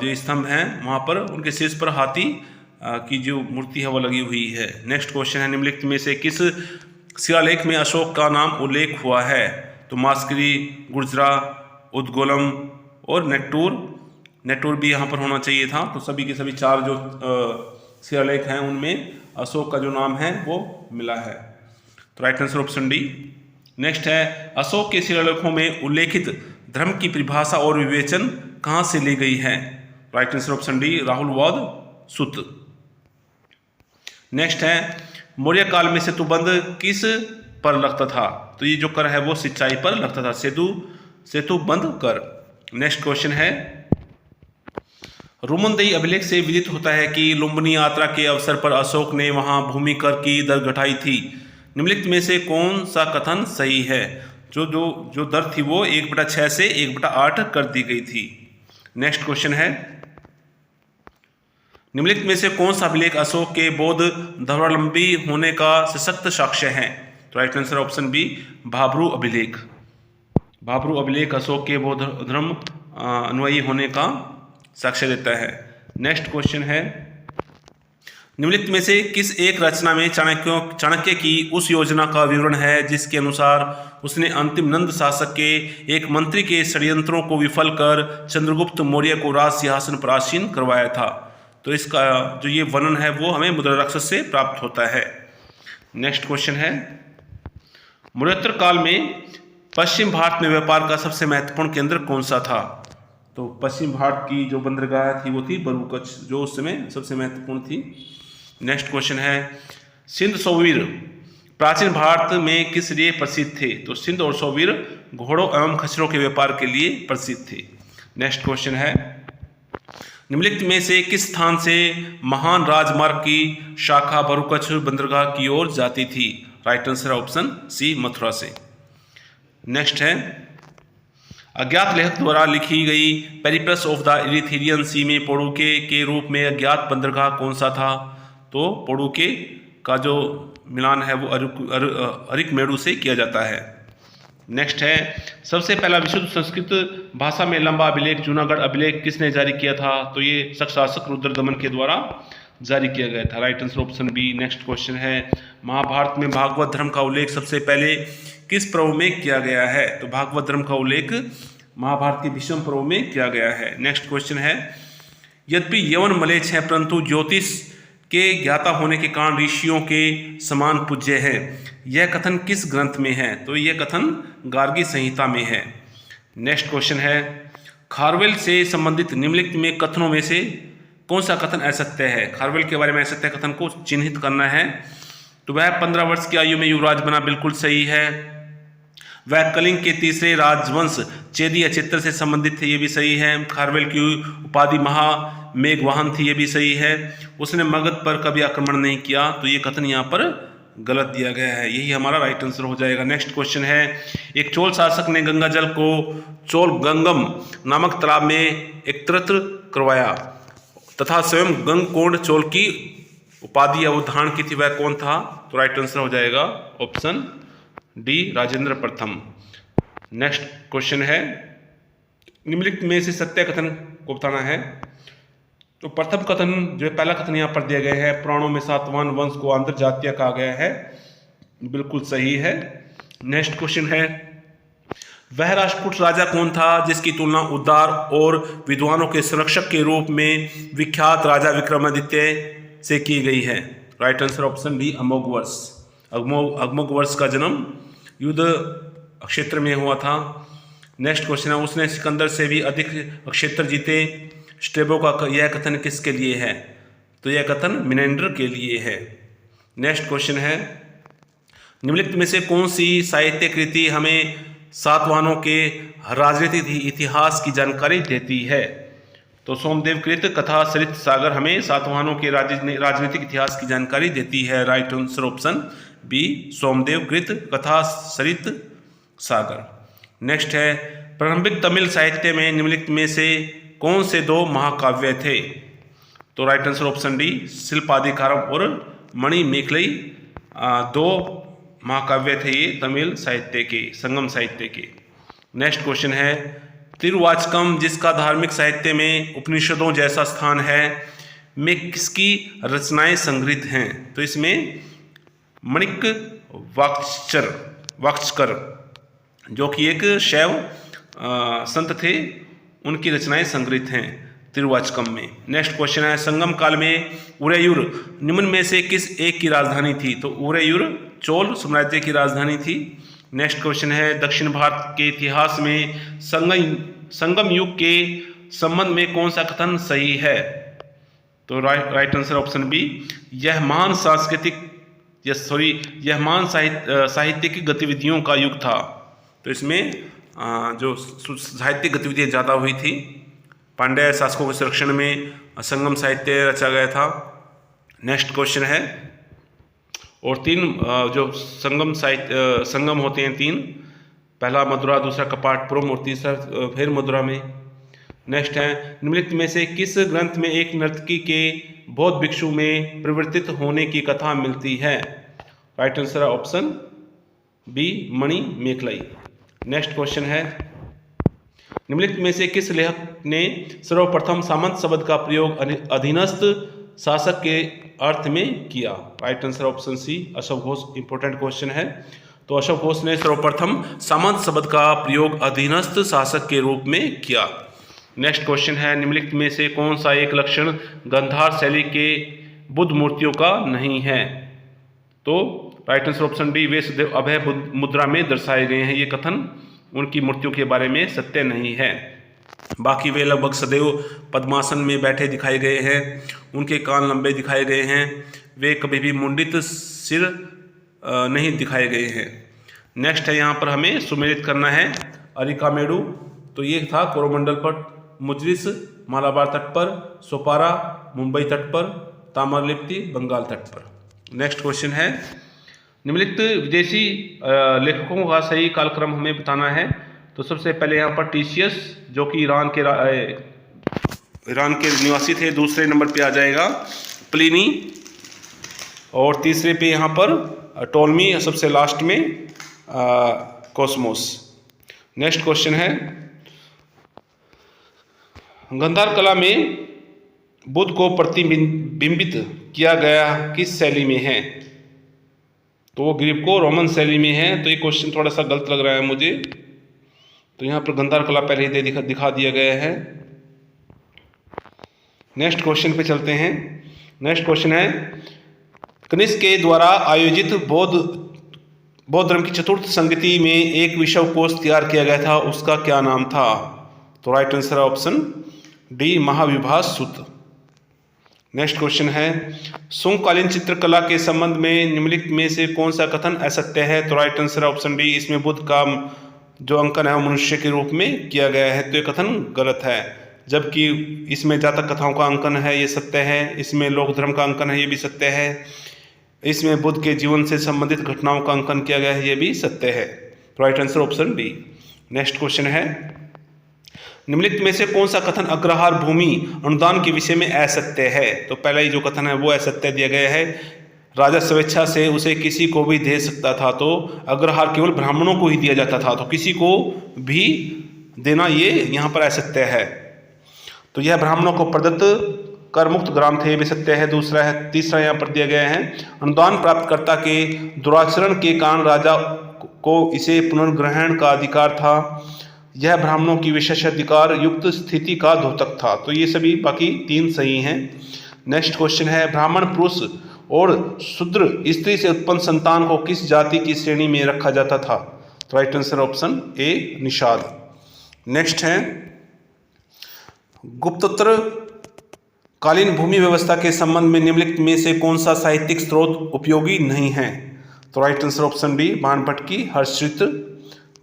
जो स्तंभ हैं वहाँ पर उनके शीर्ष पर हाथी की जो मूर्ति है वो लगी हुई है। नेक्स्ट क्वेश्चन है निम्नलिखित में से किस शिलालेख में अशोक का नाम उल्लेख हुआ है? तो मास्करी, गुर्जरा, उद्गोलम और नेट्टूर भी यहाँ पर होना चाहिए था। तो सभी के सभी 4 जो शिलालेख हैं उनमें अशोक का जो नाम है वो मिला है। तो right answer option D. Next है अशोक के शिलालेखों में उल्लेखित धर्म की परिभाषा और विवेचन कहाँ से ली गई है? राइट आंसर ऑप्शन डी, राहुलवाद सुत। नेक्स्ट है मौर्य काल में सेतुबंध किस पर लगता था? तो ये जो कर है वो सिंचाई पर लगता था, सेतुबंध कर। नेक्स्ट क्वेश्चन है रुमनदेही अभिलेख से विदित होता है कि लुम्बिनी यात्रा के अवसर पर अशोक ने वहां भूमि कर की दर घटाई थी। निम्नलिखित में से कौन सा कथन सही है? जो दर थी वो 1/6 से 1/8 कर दी गई थी। नेक्स्ट क्वेश्चन है निम्नलिखित में से कौन सा अभिलेख अशोक के बौद्ध धर्मावलंबी होने का सशक्त साक्ष्य है? तो right answer option B, Bhabru अभिलेख। भाब्रू अभिलेख अशोक के बौद्ध धर्म अनुयायी होने का साक्ष्य देता है। नेक्स्ट क्वेश्चन है निम्नलिखित में से किस एक रचना में चाणक्य की उस योजना का विवरण है जिसके अनुसार उसने अंतिम नंद शासक के एक मंत्री के षड्यंत्रों को विफल कर चंद्रगुप्त मौर्य को राज सिंहासन पर आसीन करवाया था? तो इसका जो ये वर्णन है वो हमें मुद्राराक्षस से प्राप्त होता है। नेक्स्ट क्वेश्चन है मौर्योत्तर काल में पश्चिम भारत में व्यापार का सबसे महत्वपूर्ण केंद्र कौन सा था? तो पश्चिम भारत की जो बंदरगाह थी वो थी बरूकच्छ, जो उस समय सबसे महत्वपूर्ण थी। नेक्स्ट क्वेश्चन है सिंध सौवीर प्राचीन भारत में किस लिए प्रसिद्ध थे? तो सिंध और सौवीर घोड़ों एवं खच्चरों के व्यापार के लिए प्रसिद्ध थे। नेक्स्ट क्वेश्चन है निम्नलिखित में से किस स्थान से महान राजमार्ग की शाखा बरूकच्छ बंदरगाह की ओर जाती थी? Right answer option C, Mathura से। नेक्स्ट है अज्ञात लेखक द्वारा लिखी गई Periplus of the Erythraean Sea में पोड़ुके के रूप में अज्ञात बंदरगाह कौन सा था? तो पोड़ुके का जो मिलान है वो अरिकमेडु से किया जाता है। नेक्स्ट है सबसे पहला विशुद्ध संस्कृत भाषा में लंबा अभिलेख जूनागढ़ अभिलेख किसने जारी किया था? तो ये शासक रुद्रदमन के द्वारा जारी किया गया था। Right answer option B. Next question है महाभारत में भागवत धर्म का उल्लेख सबसे पहले किस पर्व में किया गया है? तो भागवत धर्म का उल्लेख महाभारत के भीष्म पर्व में किया गया है। नेक्स्ट क्वेश्चन है यद्यपि यवन मलेच्छ है परंतु ज्योतिष के ज्ञाता होने के कारण ऋषियों के समान पूज्य है, यह कथन किस ग्रंथ में है? तो यह कथन गार्गी संहिता में है। नेक्स्ट क्वेश्चन है खारवेल से संबंधित निम्नलिखित में कथनों में से कौन सा कथन असत्य है? खारवेल के बारे में असत्य कथन को चिन्हित करना है। तो वह 15 वर्ष की आयु में युवराज बना, बिल्कुल सही है। वह कलिंग के तीसरे राजवंश चेदी या चित्र से संबंधित थे, ये भी सही है। खारवेल की उपाधि महा मेघवाहन थी, ये भी सही है। उसने मगध पर कभी आक्रमण नहीं किया, तो ये कथन यहाँ पर गलत दिया गया है, यही हमारा राइट आंसर हो जाएगा। नेक्स्ट क्वेश्चन है एक चोल शासक ने गंगा जल को चोल गंगम नामक तालाब में एकत्रित करवाया तथा स्वयं गंगकोंड चोल की उपाधि या उद्धारण की थी, वह कौन था? तो राइट आंसर हो जाएगा ऑप्शन डी, राजेंद्र प्रथम। नेक्स्ट क्वेश्चन है निम्नलिखित में से सत्य कथन को बताना है। तो प्रथम कथन जो पहला कथन यहाँ पर दिया गया है पुराणों में सातवाहन वंश को आंध्र जातीय कहा गया है, बिल्कुल सही है। नेक्स्ट क्वेश्चन है वह राष्ट्रकूट राजा कौन था जिसकी तुलना उदार और विद्वानों के संरक्षक के रूप में विख्यात राजा विक्रमादित्य से की गई है? Right answer option D, Amoghavarsha. Amoghavarsha का जन्म युद्ध क्षेत्र में हुआ था। नेक्स्ट क्वेश्चन है उसने सिकंदर से भी अधिक क्षेत्र जीते, स्ट्रेबो का यह कथन किसके लिए है? तो यह कथन मिनेंडर के लिए है। नेक्स्ट क्वेश्चन है निम्नलिखित में से कौन सी साहित्य कृति हमें सातवाहनों के राजनीतिक इतिहास की जानकारी देती है? तो सोमदेव कृत कथा सरित सागर हमें सातवाहनों के राजनीतिक इतिहास की जानकारी देती है। Right answer option B, Somadeva कृत कथा सरित सागर। नेक्स्ट है प्रारंभिक तमिल साहित्य में निम्नलिखित में से कौन से दो महाकाव्य थे? तो right answer option D Silappadikaram और मणिमेखलाई दो महाकाव्य थे ये तमिल साहित्य के, संगम साहित्य के। नेक्स्ट क्वेश्चन है तिरुवाचकम जिसका धार्मिक साहित्य में उपनिषदों जैसा स्थान है में किसकी रचनाएं संग्रहित हैं? तो इसमें मणिक वाक्चकर जो कि एक शैव संत थे, उनकी रचनाएं संग्रहित हैं तिरुवाचकम में। नेक्स्ट क्वेश्चन है संगम काल में उरैयूर निम्न में से किस एक की राजधानी थी? तो उरैयूर चोल साम्राज्य की राजधानी थी। नेक्स्ट क्वेश्चन है दक्षिण भारत के इतिहास में संगम युग के संबंध में कौन सा कथन सही है? तो राइट आंसर ऑप्शन बी यह महान साहित्यिक गतिविधियों का युग था। तो इसमें जो साहित्यिक गतिविधियाँ ज़्यादा हुई थी, पांड्य शासकों के संरक्षण में संगम साहित्य रचा गया था। नेक्स्ट क्वेश्चन है और तीन जो संगम होते हैं तीन, पहला मदुरा, दूसरा कपाटपुरम और तीसरा फिर मदुरा में। नेक्स्ट है निम्नलिखित में से किस ग्रंथ में एक नर्तकी के बौद्ध भिक्षु में परिवर्तित होने की कथा मिलती है? Right answer option B Manimekalai. Next question है निम्नलिखित में से किस लेखक ने सर्वप्रथम सामंत शब्द का प्रयोग अधीनस्थ शासक के अर्थ में किया? Right answer option C Ashok Ghosh. Important question है। तो अशोक घोष ने सर्वप्रथम सामंत शब्द का प्रयोग अधीनस्थ शासक के रूप में किया। नेक्स्ट क्वेश्चन है निम्नलिखित में से कौन सा एक लक्षण गांधार शैली के बुद्ध मूर्तियों का नहीं है? तो right answer option D way सदैव अभय मुद्रा में दर्शाए गए हैं। ये कथन उनकी मूर्तियों के बारे में सत्य नहीं है। बाकी वे लगभग सदैव पद्मासन में बैठे दिखाए गए हैं, उनके कान लंबे दिखाए गए हैं, वे कभी भी मुंडित सिर नहीं दिखाए गए हैं। नेक्स्ट है यहाँ पर हमें सुमेलित करना है अरिकामेडु। तो ये था कोरोमंडल पर, मुजरिस मालाबार तट पर, सोपारा मुंबई तट पर, ताम्रलिप्ति बंगाल तट पर। नेक्स्ट क्वेश्चन है निम्नलिखित विदेशी लेखकों का सही कालक्रम हमें बताना है। तो सबसे पहले यहाँ पर टीशियस जो कि ईरान के निवासी थे, दूसरे नंबर पे आ जाएगा प्लिनी और तीसरे पे यहाँ पर टोलमी, सबसे लास्ट में कोस्मोस। नेक्स्ट क्वेश्चन है गांधार कला में बुद्ध को प्रतिबिंबित किया गया किस शैली में है? तो वो ग्रीको रोमन शैली में है। तो ये क्वेश्चन थोड़ा सा गलत लग रहा है मुझे। तो यहाँ पर गांधार कला पहले ही दिखा दिया गया है। नेक्स्ट क्वेश्चन पे चलते हैं। नेक्स्ट क्वेश्चन है कनिष्क के द्वारा आयोजित बौद्ध धर्म की चतुर्थ संगति में एक विश्व कोश तैयार किया गया था, उसका क्या नाम था? तो राइट आंसर ऑप्शन डी महाविभास सूत्र। नेक्स्ट क्वेश्चन है सुंगकालीन चित्रकला के संबंध में निम्नलिखित में से कौन सा कथन असत्य है? तो राइट आंसर ऑप्शन डी इसमें बुद्ध का जो अंकन है वो मनुष्य के रूप में किया गया है। तो ये कथन गलत है, जबकि इसमें जातक कथाओं का अंकन है, ये सत्य है। इसमें लोक धर्म का अंकन है, ये भी सत्य है। इसमें बुद्ध के जीवन से संबंधित घटनाओं का अंकन किया गया है, ये भी सत्य है। Right answer option D. Next question है निम्नलिखित में से कौन सा कथन अग्रहार भूमि अनुदान के विषय में असत्य है? तो पहला ही जो कथन है वो असत्य दिया गया है। राजा स्वेच्छा से उसे किसी को भी दे सकता था, तो अग्रहार केवल ब्राह्मणों को ही दिया जाता था, तो किसी को भी देना ये यहाँ पर असत्य है। तो यह ब्राह्मणों को प्रदत्त कर मुक्त ग्राम थे, भी सत्य है। तीसरा यहाँ पर दिया गया है अनुदान प्राप्तकर्ता के दुराचरण के कारण राजा को इसे पुनर्ग्रहण का अधिकार था, यह ब्राह्मणों की विशेषाधिकार युक्त स्थिति का द्योतक था। तो ये सभी बाकी तीन सही हैं। नेक्स्ट क्वेश्चन है ब्राह्मण पुरुष और शूद्र स्त्री से उत्पन्न संतान को किस जाति की श्रेणी में रखा जाता था? तो right answer option A Nishad. Next है गुप्तोत्तर कालीन भूमि व्यवस्था के संबंध में निम्नलिखित में से कौन सा साहित्यिक स्रोत उपयोगी नहीं है? तो right answer option D Banabhatta की हर्षचित्र।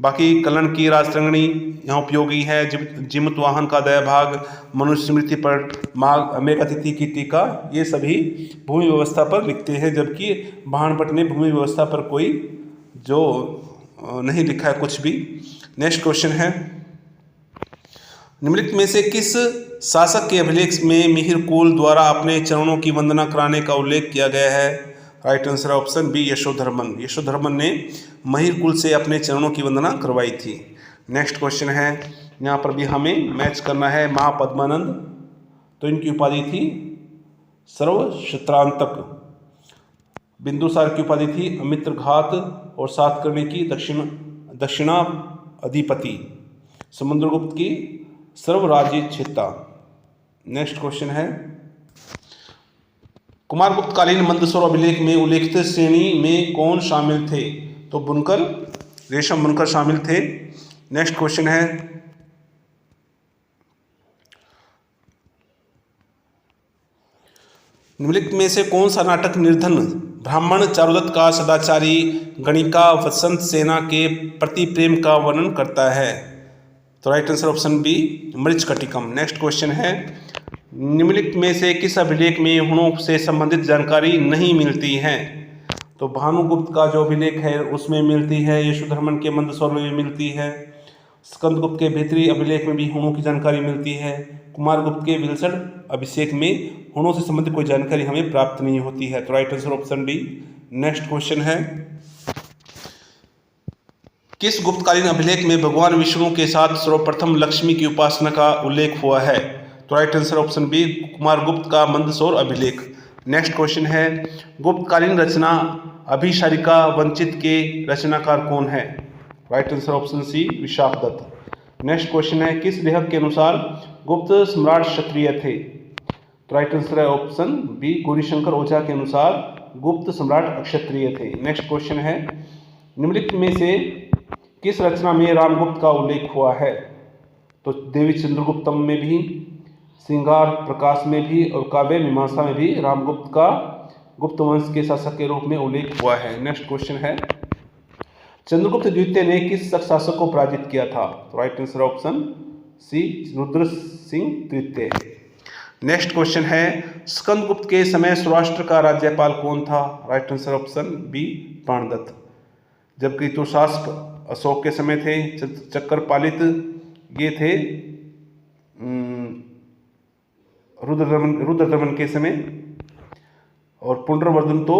बाकी कलन की राजतरंगिणी यहाँ उपयोगी है। जिमत वाहन का दयाभाग, मनुस्मृति पर मेघातिथि की टीका, ये सभी भूमि व्यवस्था पर लिखते हैं, जबकि बाणभट्ट ने भूमि व्यवस्था पर कोई जो नहीं लिखा है कुछ भी। नेक्स्ट क्वेश्चन है निम्नलिखित में से किस शासक के अभिलेख में मिहिर कुल द्वारा अपने चरणों की वंदना कराने का उल्लेख किया गया है? राइट आंसर है ऑप्शन बी यशोधर्मन। यशोधर्मन ने महिर कुल से अपने चरणों की वंदना करवाई थी। नेक्स्ट क्वेश्चन है, यहाँ पर भी हमें मैच करना है। महापद्मानंद, तो इनकी उपाधि थी सर्वक्षत्रांतक। बिंदुसार की उपाधि थी अमित्रघात और सातकर्णी की दक्षिणा अधिपति। समुद्रगुप्त की सर्वराज्य छिता। नेक्स्ट क्वेश्चन है, कुमारगुप्त कालीन मंदसौर अभिलेख में उल्लेखित श्रेणी में कौन शामिल थे? तो बुनकर, रेशम बुनकर शामिल थे। नेक्स्ट क्वेश्चन है, निम्नलिखित में से कौन सा नाटक निर्धन ब्राह्मण चारुदत्त का सदाचारी गणिका वसंत सेना के प्रति प्रेम का वर्णन करता है? तो right answer option B Mrichchhakatika. Next question है, निम्नलिखित में से किस अभिलेख में हुणों से संबंधित जानकारी नहीं मिलती है? तो भानुगुप्त का जो अभिलेख है उसमें मिलती है, यशोधर्मन के मंदसौर में भी मिलती है, स्कंदगुप्त के भीतरी अभिलेख में भी हुणों की जानकारी मिलती है, कुमारगुप्त के विलसण अभिषेक में हुणों से संबंधित कोई जानकारी हमें प्राप्त नहीं होती है। तो right answer option D. Next question है, किस गुप्तकालीन अभिलेख में भगवान विष्णु के साथ सर्वप्रथम लक्ष्मी की उपासना का उल्लेख हुआ है? तो right answer option B Kumaragupta का मंदसौर अभिलेख। नेक्स्ट क्वेश्चन है, गुप्तकालीन रचना अभिसारिका वंचित के रचनाकार कौन है? Right answer option C Vishakhadatta. Next question है, किस लेखक के अनुसार गुप्त सम्राट क्षत्रिय थे? तो राइट आंसर है ऑप्शन बी गौरीशंकर ओझा के अनुसार गुप्त सम्राट अक्षत्रिय थे। नेक्स्ट क्वेश्चन है, निम्नलिखित में से किस रचना में रामगुप्त का उल्लेख हुआ है? तो देवी चंद्रगुप्तम में भी, श्रृंगार प्रकाश में भी और काव्य मीमांसा में भी रामगुप्त का गुप्त वंश के शासक के रूप में उल्लेख हुआ है। नेक्स्ट क्वेश्चन है, चंद्रगुप्त द्वितीय ने किस शासक को पराजित किया था? तो right answer option C Rudra Singh तृतीय। नेक्स्ट क्वेश्चन है, स्कंदगुप्त के समय सौराष्ट्र का राज्यपाल कौन था? Right answer option B Pranadatta. जबकि तुषास्प अशोक के समय थे, चक्रपालित ये थे रुद्रदमन के समय, और पुंड्रवर्धन तो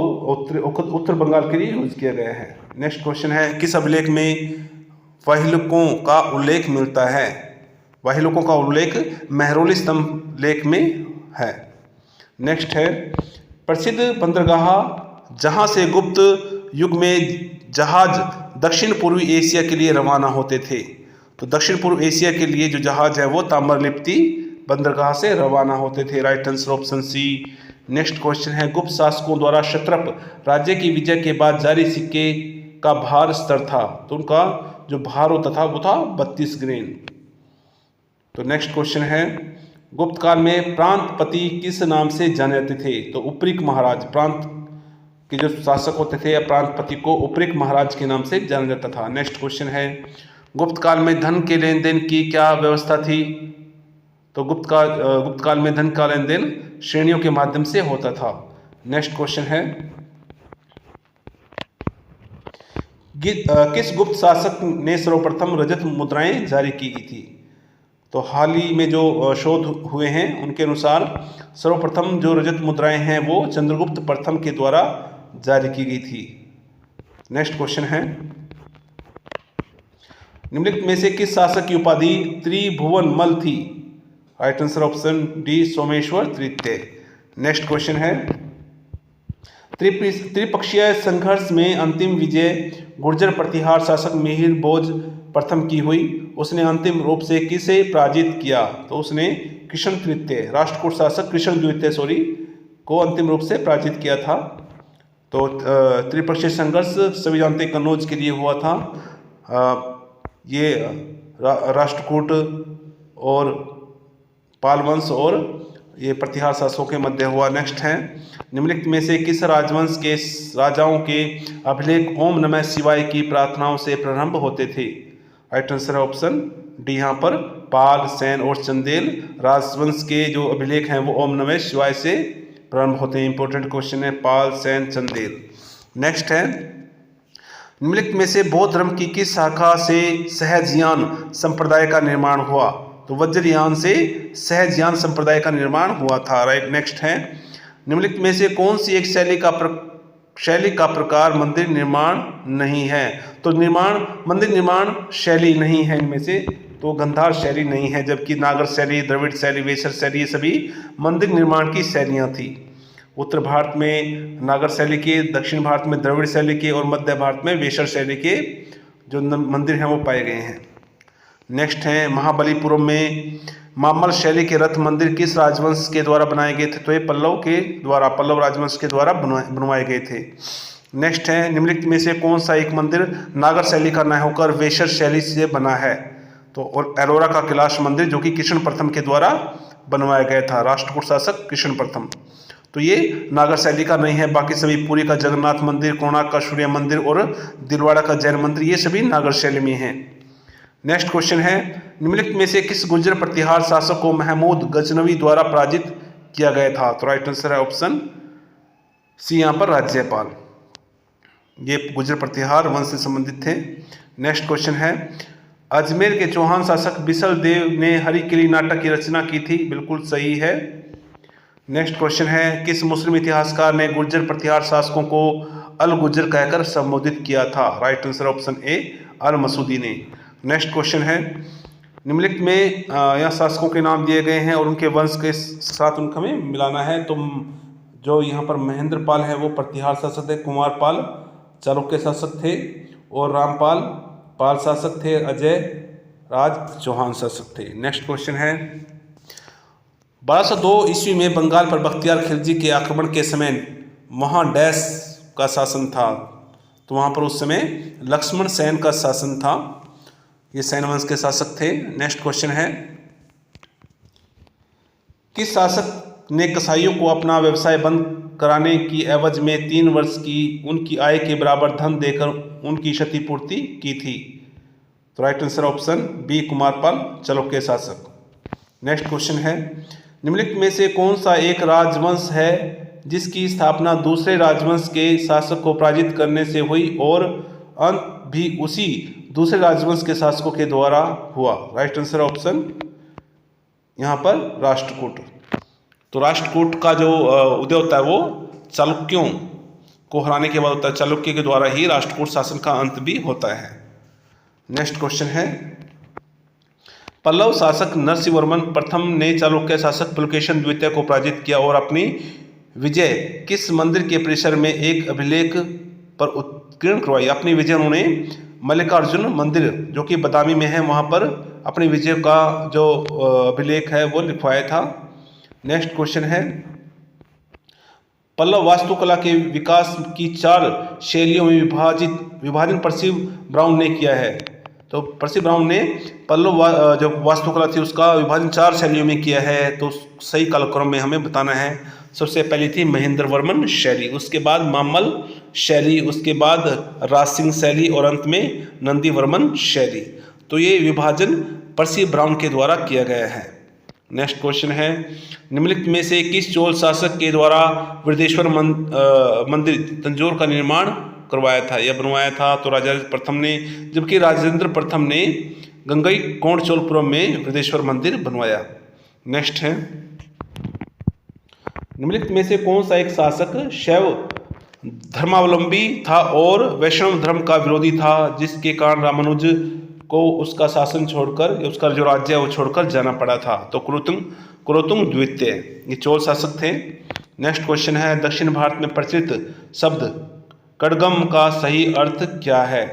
उत्तर बंगाल के लिए यूज किया गया है। नेक्स्ट क्वेश्चन है, किस अभिलेख में वाहिलकों का उल्लेख मिलता है? वाहिलकों का उल्लेख मेहरौली स्तंभ लेख में है। नेक्स्ट है, प्रसिद्ध बंदरगाह जहां से गुप्त युग में जहाज दक्षिण पूर्वी एशिया के लिए रवाना होते थे। तो दक्षिण पूर्व एशिया के लिए जो जहाज है वो ताम्रलिप्ति बंदरगाह से रवाना होते थे। Right answer option C. Next question है, गुप्त शासकों द्वारा क्षत्रप राज्य की विजय के बाद जारी सिक्के का भार स्तर था? तो उनका जो भार होता था वो था 32 ग्रेन। तो नेक्स्ट क्वेश्चन है, गुप्त काल में प्रांतपति किस नाम से जाने जाते थे? तो उपरिक महाराज, प्रांत के जो शासक होते थे या प्रांतपति को उपरिक महाराज के नाम से जाना जाता था। नेक्स्ट क्वेश्चन है, गुप्त काल में धन के लेन देन की क्या व्यवस्था थी? तो गुप्त काल में धन का लेन देन श्रेणियों के माध्यम से होता था। नेक्स्ट क्वेश्चन है, किस गुप्त शासक ने सर्वप्रथम रजत मुद्राएं जारी की गई थी? तो हाल ही में जो शोध हुए हैं उनके अनुसार सर्वप्रथम जो रजत मुद्राएं हैं वो चंद्रगुप्त प्रथम के द्वारा जारी की गई थी। नेक्स्ट क्वेश्चन है, निम्नलिखित में से किस शासक की उपाधि त्रिभुवन मल थी? Right answer option D Someshwar तृतीय। नेक्स्ट क्वेश्चन है, त्रिपक्षीय संघर्ष में अंतिम विजय गुर्जर प्रतिहार शासक मिहिर भोज प्रथम की हुई। उसने अंतिम रूप से किसे पराजित किया? तो उसने कृष्ण तृतीय, राष्ट्रकूट शासक कृष्ण द्वितीय को अंतिम रूप से पराजित किया था। तो त्रिपक्षीय संघर्ष सभी जानते कन्नौज के लिए हुआ था। ये राष्ट्रकूट और पालवंश और ये प्रतिहार शासकों के मध्य हुआ। नेक्स्ट है, निम्नलिखित में से किस राजवंश के राजाओं के अभिलेख ओम नमः शिवाय की प्रार्थनाओं से प्रारंभ होते थे? राइट आंसर है ऑप्शन डी, यहाँ पर पाल, सेन और चंदेल राजवंश के जो अभिलेख हैं वो ओम नमः शिवाय से प्रारंभ होते हैं। इंपॉर्टेंट क्वेश्चन है, पाल, सेन, चंदेल। नेक्स्ट है, निम्नलिखित में से बौद्ध धर्म की किस शाखा से सहजयान संप्रदाय का निर्माण हुआ? तो वज्रयान से सहजयान संप्रदाय का निर्माण हुआ था। राइट, नेक्स्ट है, निम्नलिखित में से कौन सी एक शैली का प्रकार मंदिर निर्माण नहीं है? तो मंदिर निर्माण शैली नहीं है इनमें से, तो गंधार शैली नहीं है, जबकि नागर शैली, द्रविड़ शैली, वेसर शैली, ये सभी मंदिर निर्माण की शैलियाँ थी। उत्तर भारत में नागर शैली के, दक्षिण भारत में द्रविड़ शैली के और मध्य भारत में वेसर शैली के जो मंदिर हैं वो पाए गए हैं। नेक्स्ट है, महाबलीपुरम में मामल शैली के रथ मंदिर किस राजवंश के द्वारा बनाए गए थे? तो ये पल्लव राजवंश के द्वारा बनवाए गए थे। नेक्स्ट है, निम्नलिखित में से कौन सा एक मंदिर नागर शैली का न होकर वेसर शैली से बना है? तो एलोरा का कैलाश मंदिर, जो कि कृष्ण प्रथम के द्वारा बनवाया गया था, राष्ट्रकूट शासक कृष्ण प्रथम। तो ये नागर शैली का नहीं है। बाकी सभी पुरी का जगन्नाथ मंदिर, कोणार्क का सूर्य मंदिर और दिलवाड़ा का जैन मंदिर, ये सभी नागर शैली में हैं। नेक्स्ट क्वेश्चन है, निम्नलिखित में से किस गुर्जर प्रतिहार शासक को महमूद गजनवी द्वारा पराजित किया गया था? तो राइट आंसर है ऑप्शन सी, यहाँ पर राज्यपाल। ये गुर्जर प्रतिहार वंश से संबंधित थे। नेक्स्ट क्वेश्चन है, अजमेर के चौहान शासक बिसल देव ने हरिकिली नाटक की रचना की थी? बिल्कुल सही है। नेक्स्ट क्वेश्चन है, किस मुस्लिम इतिहासकार ने गुर्जर प्रतिहार शासकों को अल गुर्जर कहकर संबोधित किया था? राइट आंसर ऑप्शन ए, अल मसूदी ने। नेक्स्ट क्वेश्चन है, निम्नलिखित में यहाँ शासकों के नाम दिए गए हैं और उनके वंश के साथ उनका हमें मिलाना है। तो जो यहाँ पर महेंद्र पाल है वो प्रतिहार शासक थे, कुमार पाल चालुक्य शासक थे और रामपाल पाल शासक थे, अजय राज चौहान शासक थे। नेक्स्ट क्वेश्चन है, 1202 ईस्वी में बंगाल पर बख्तियार खिलजी के आक्रमण के समय वहाँ डैश का शासन था? तो वहाँ पर उस समय लक्ष्मण सेन का शासन था, ये सैन वंश के शासक थे। नेक्स्ट क्वेश्चन है, किस शासक ने कसाईयों को अपना व्यवसाय बंद कराने की एवज में 3 वर्ष की उनकी आय के बराबर धन देकर उनकी क्षतिपूर्ति की थी? तो right answer option B, Kumarpal Chalukya शासक। नेक्स्ट क्वेश्चन है, निम्नलिखित में से कौन सा एक राजवंश है जिसकी स्थापना दूसरे राजवंश के शासक को पराजित करने से हुई और अंत भी उसी दूसरे राजवंश के शासकों के द्वारा हुआ? राइट आंसर ऑप्शन यहाँ पर राष्ट्रकूट। तो राष्ट्रकूट का जो उदय होता है वो चालुक्यों को हराने के बाद होता है, चालुक्य के द्वारा ही राष्ट्रकूट शासन का अंत भी होता है। नेक्स्ट क्वेश्चन है, पल्लव शासक नरसिंहवर्मन प्रथम ने चालुक्य शासक पुलकेशन द्वितीय को पराजित किया और अपनी विजय किस मंदिर के परिसर में एक अभिलेख पर उत्कीर्ण करवाई? अपनी विजय उन्होंने मल्लिकार्जुन मंदिर, जो कि बदामी में है, वहाँ पर अपनी विजय का जो अभिलेख है वो लिखवाया था। नेक्स्ट क्वेश्चन है, पल्लव वास्तुकला के विकास की 4 शैलियों में विभाजन पर्सी ब्राउन ने किया है। तो पर्सी ब्राउन ने पल्लव जो वास्तुकला थी उसका विभाजन 4 शैलियों में किया है। तो सही कालक्रम में हमें बताना है। सबसे पहली थी महेंद्र वर्मन शैली, उसके बाद मामल शैली, उसके बाद राज सिंह शैली और अंत में नंदी वर्मन शैली। तो ये विभाजन पर्सी ब्राउन के द्वारा किया गया है। नेक्स्ट क्वेश्चन है, निम्नलिखित में से किस चोल शासक के द्वारा वृद्धेश्वर मंदिर तंजौर का निर्माण करवाया था या बनवाया था? तो राजेंद्र प्रथम ने, जबकि राजेंद्र प्रथम ने गंगईकोंड चोलपुरम में वृद्धेश्वर मंदिर बनवाया। नेक्स्ट है, निम्नलिखित में से कौन सा एक शासक शैव धर्मावलंबी था और वैष्णव धर्म का विरोधी था, जिसके कारण रामानुज को उसका शासन छोड़कर, उसका जो राज्य है वो छोड़कर जाना पड़ा था? तो कुलोत्तुंग द्वितीय, ये चोल शासक थे। नेक्स्ट क्वेश्चन है, दक्षिण भारत में प्रचलित शब्द कड़गम का सही अर्थ क्या है?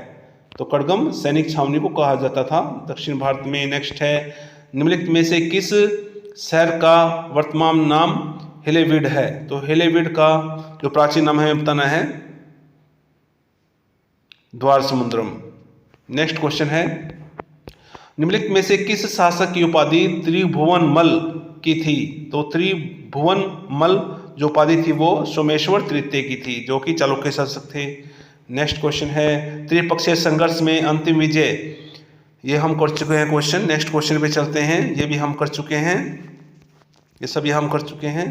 तो कड़गम सैनिक छावनी को कहा जाता था दक्षिण भारत में। नेक्स्ट है, निम्नलिखित में से किस शहर का वर्तमान नाम हेलेविड है? तो हेलेविड का जो प्राचीन नाम है बताना है द्वार समुद्रम। नेक्स्ट क्वेश्चन है, निम्नलिखित में से किस शासक की उपाधि त्रिभुवन मल की थी? तो त्रिभुवन मल जो उपाधि थी वो सोमेश्वर तृतीय की थी, जो कि चालुक्य शासक थे। नेक्स्ट क्वेश्चन है, त्रिपक्षीय संघर्ष में अंतिम विजय, ये हम कर चुके हैं क्वेश्चन। नेक्स्ट क्वेश्चन पे चलते हैं, ये भी हम कर चुके हैं, ये सब हम कर चुके हैं,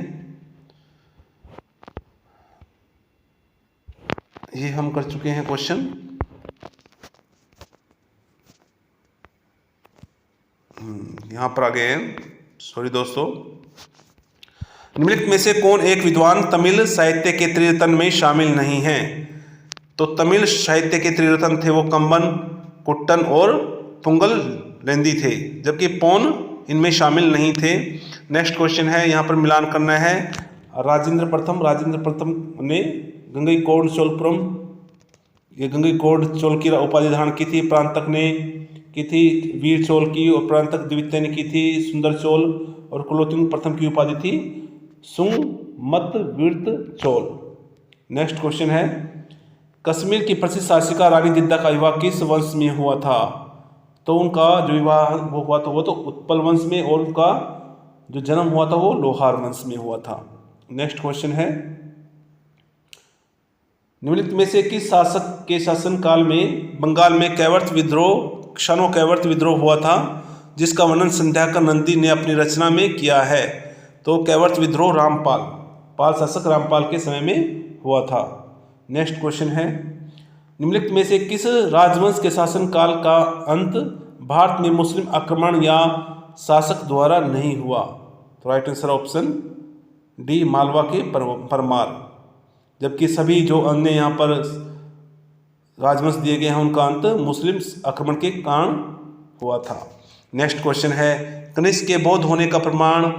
ये हम कर चुके हैं क्वेश्चन। यहाँ पर आ गए हैं, सॉरी दोस्तों। निम्नलिखित में से कौन एक विद्वान तमिल साहित्य के त्रिरत्न में शामिल नहीं है? तो तमिल साहित्य के त्रिरत्न थे वो कंबन, कुट्टन और पुंगल लेंदी थे, जबकि पौन इनमें शामिल नहीं थे। नेक्स्ट क्वेश्चन है, यहाँ पर मिलान करना है। राजेंद्र प्रथम ने गंगईकोंड चोलपुरम, ये गंगईकोंड चोल की उपाधि धारण की थी। प्रांतक ने की थी वीर चोल की, और प्रांतक द्वितीय ने की थी सुंदर चोल, और कुलोत्तुंग प्रथम की उपाधि थी सुंगमत चोल। नेक्स्ट क्वेश्चन है, कश्मीर की प्रसिद्ध शासिका रानी जिद्दा का विवाह किस वंश में हुआ था? तो उनका जो विवाह वो हुआ था वो तो उत्पल वंश में, और उनका जो जन्म हुआ था वो लोहार वंश में हुआ था। नेक्स्ट क्वेश्चन है, निम्नलिखित में से किस शासक के शासनकाल में बंगाल में कैवर्त विद्रोह, क्षणो कैवर्त विद्रोह हुआ था, जिसका वर्णन संध्याकर नंदी ने अपनी रचना में किया है? तो कैवर्त विद्रोह पाल शासक रामपाल के समय में हुआ था। नेक्स्ट क्वेश्चन है, निम्नलिखित में से किस राजवंश के शासनकाल का अंत भारत में मुस्लिम आक्रमण या शासक द्वारा नहीं हुआ? तो right answer option D, Malwa के परमार। जबकि सभी जो अन्य यहाँ पर राजवंश दिए गए हैं उनका अंत मुस्लिम आक्रमण के कारण हुआ था। नेक्स्ट क्वेश्चन है, कनिष्क के बौद्ध होने का प्रमाण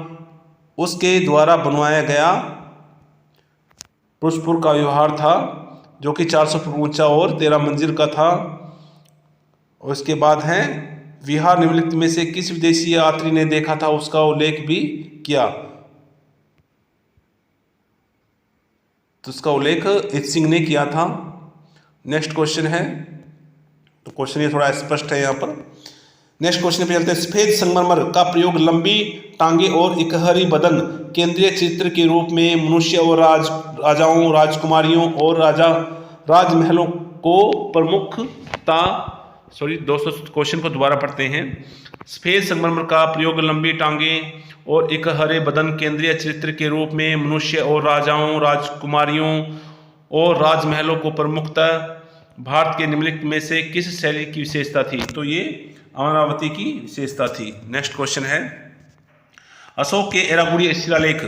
उसके द्वारा बनवाया गया पुष्पुर का विहार था, जो कि 400 फुट ऊंचा और 13 मंजिल का था। और इसके बाद है, विहार निम्नलिखित में से किस विदेशी यात्री ने देखा था, उसका उल्लेख भी किया? तो उसका उल्लेख इत्सिंग ने किया था। नेक्स्ट क्वेश्चन है, तो क्वेश्चन ये थोड़ा स्पष्ट है यहाँ पर। नेक्स्ट क्वेश्चन पे चलते हैं, सफेद संगमरमर का प्रयोग लंबी टांगे और इकहरी बदन केंद्रीय चित्र के रूप में मनुष्य और राजाओं, राजकुमारियों और राजमहलों को प्रमुखता, सॉरी दोस्तों क्वेश्चन को दोबारा पढ़ते हैं। सफेद संगमरमर का प्रयोग लंबी टांगे और इकहरे बदन केंद्रीय चित्र के रूप में मनुष्य और राजाओं, राजकुमारियों और राजमहलों को प्रमुखता भारत के निम्नलिखित में से किस शैली की विशेषता थी? तो ये अमरावती की विशेषता थी। नेक्स्ट क्वेश्चन है, अशोक के एरागुड़ी शिलालेख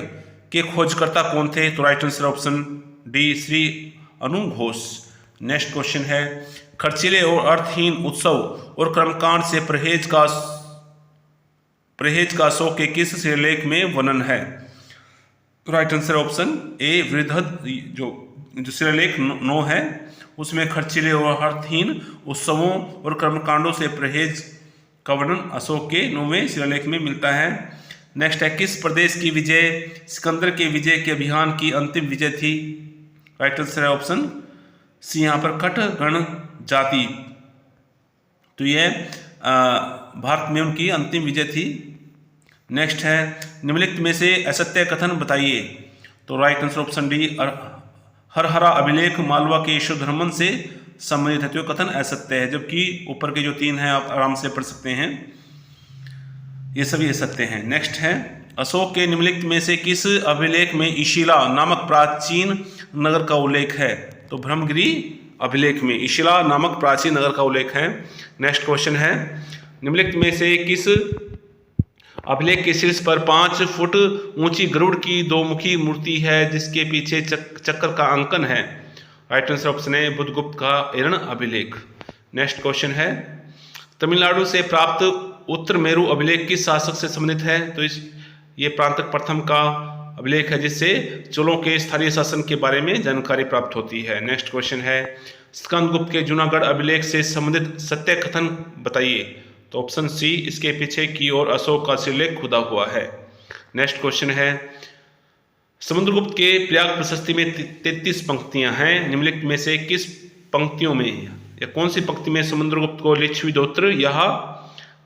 के खोजकर्ता कौन थे? तो right answer option D, Shri Anu Ghosh. Next question है, खर्चीले और अर्थहीन उत्सव और कर्मकांड से परहेज का अशोक के किस शिलालेख में वर्णन है? तो राइट आंसर ऑप्शन ए, वृहद जो शिलालेख 9 है उसमें खर्चीले और अर्थहीन उत्सवों और कर्मकांडों से परहेज का वर्णन अशोक के 9वें शिलालेख में मिलता है। नेक्स्ट है, किस प्रदेश की विजय सिकंदर के विजय के अभियान की अंतिम विजय थी? राइट आंसर है ऑप्शन सी, यहाँ पर कठ गण जाति। तो यह भारत में उनकी अंतिम विजय थी। नेक्स्ट है, निम्नलिखित में से असत्य कथन बताइए। तो राइट आंसर ऑप्शन डी, हरहरा अभिलेख मालवा के यशोधर्मन से संबंधित है, तो कथन असत्य है। जबकि ऊपर के जो 3 हैं आप आराम से पढ़ सकते हैं, ये सभी असत्य हैं। नेक्स्ट है, अशोक के निम्नलिखित में से किस अभिलेख में इशिला नामक प्राचीन नगर का उल्लेख है? तो ब्रह्मगिरी अभिलेख में इशिला नामक प्राचीन नगर का उल्लेख है। नेक्स्ट क्वेश्चन है, निम्नलिखित में से किस अभिलेख के शीर्ष पर 5 फुट ऊंची गरुड़ की 2 मुखी मूर्ति है जिसके पीछे चक्कर का अंकन है? राइट आंसर ऑप्शन है बुद्धगुप्त का एरण अभिलेख। नेक्स्ट क्वेश्चन है, तमिलनाडु से प्राप्त उत्तर मेरु अभिलेख किस शासक से संबंधित है? तो ये प्रांतक प्रथम का अभिलेख है जिससे चोलों के स्थानीय शासन के बारे में जानकारी प्राप्त होती है। नेक्स्ट क्वेश्चन है, स्कंदगुप्त के जूनागढ़ अभिलेख से संबंधित सत्य कथन बताइए। तो ऑप्शन सी, इसके पीछे की ओर अशोक का शिलालेख खुदा हुआ है। नेक्स्ट क्वेश्चन है, समुद्रगुप्त के प्रयाग प्रशस्ति में 33 पंक्तियां हैं, निम्नलिखित में से किस पंक्तियों में या कौन सी पंक्ति में समुद्रगुप्त को लिच्छविदोत्र या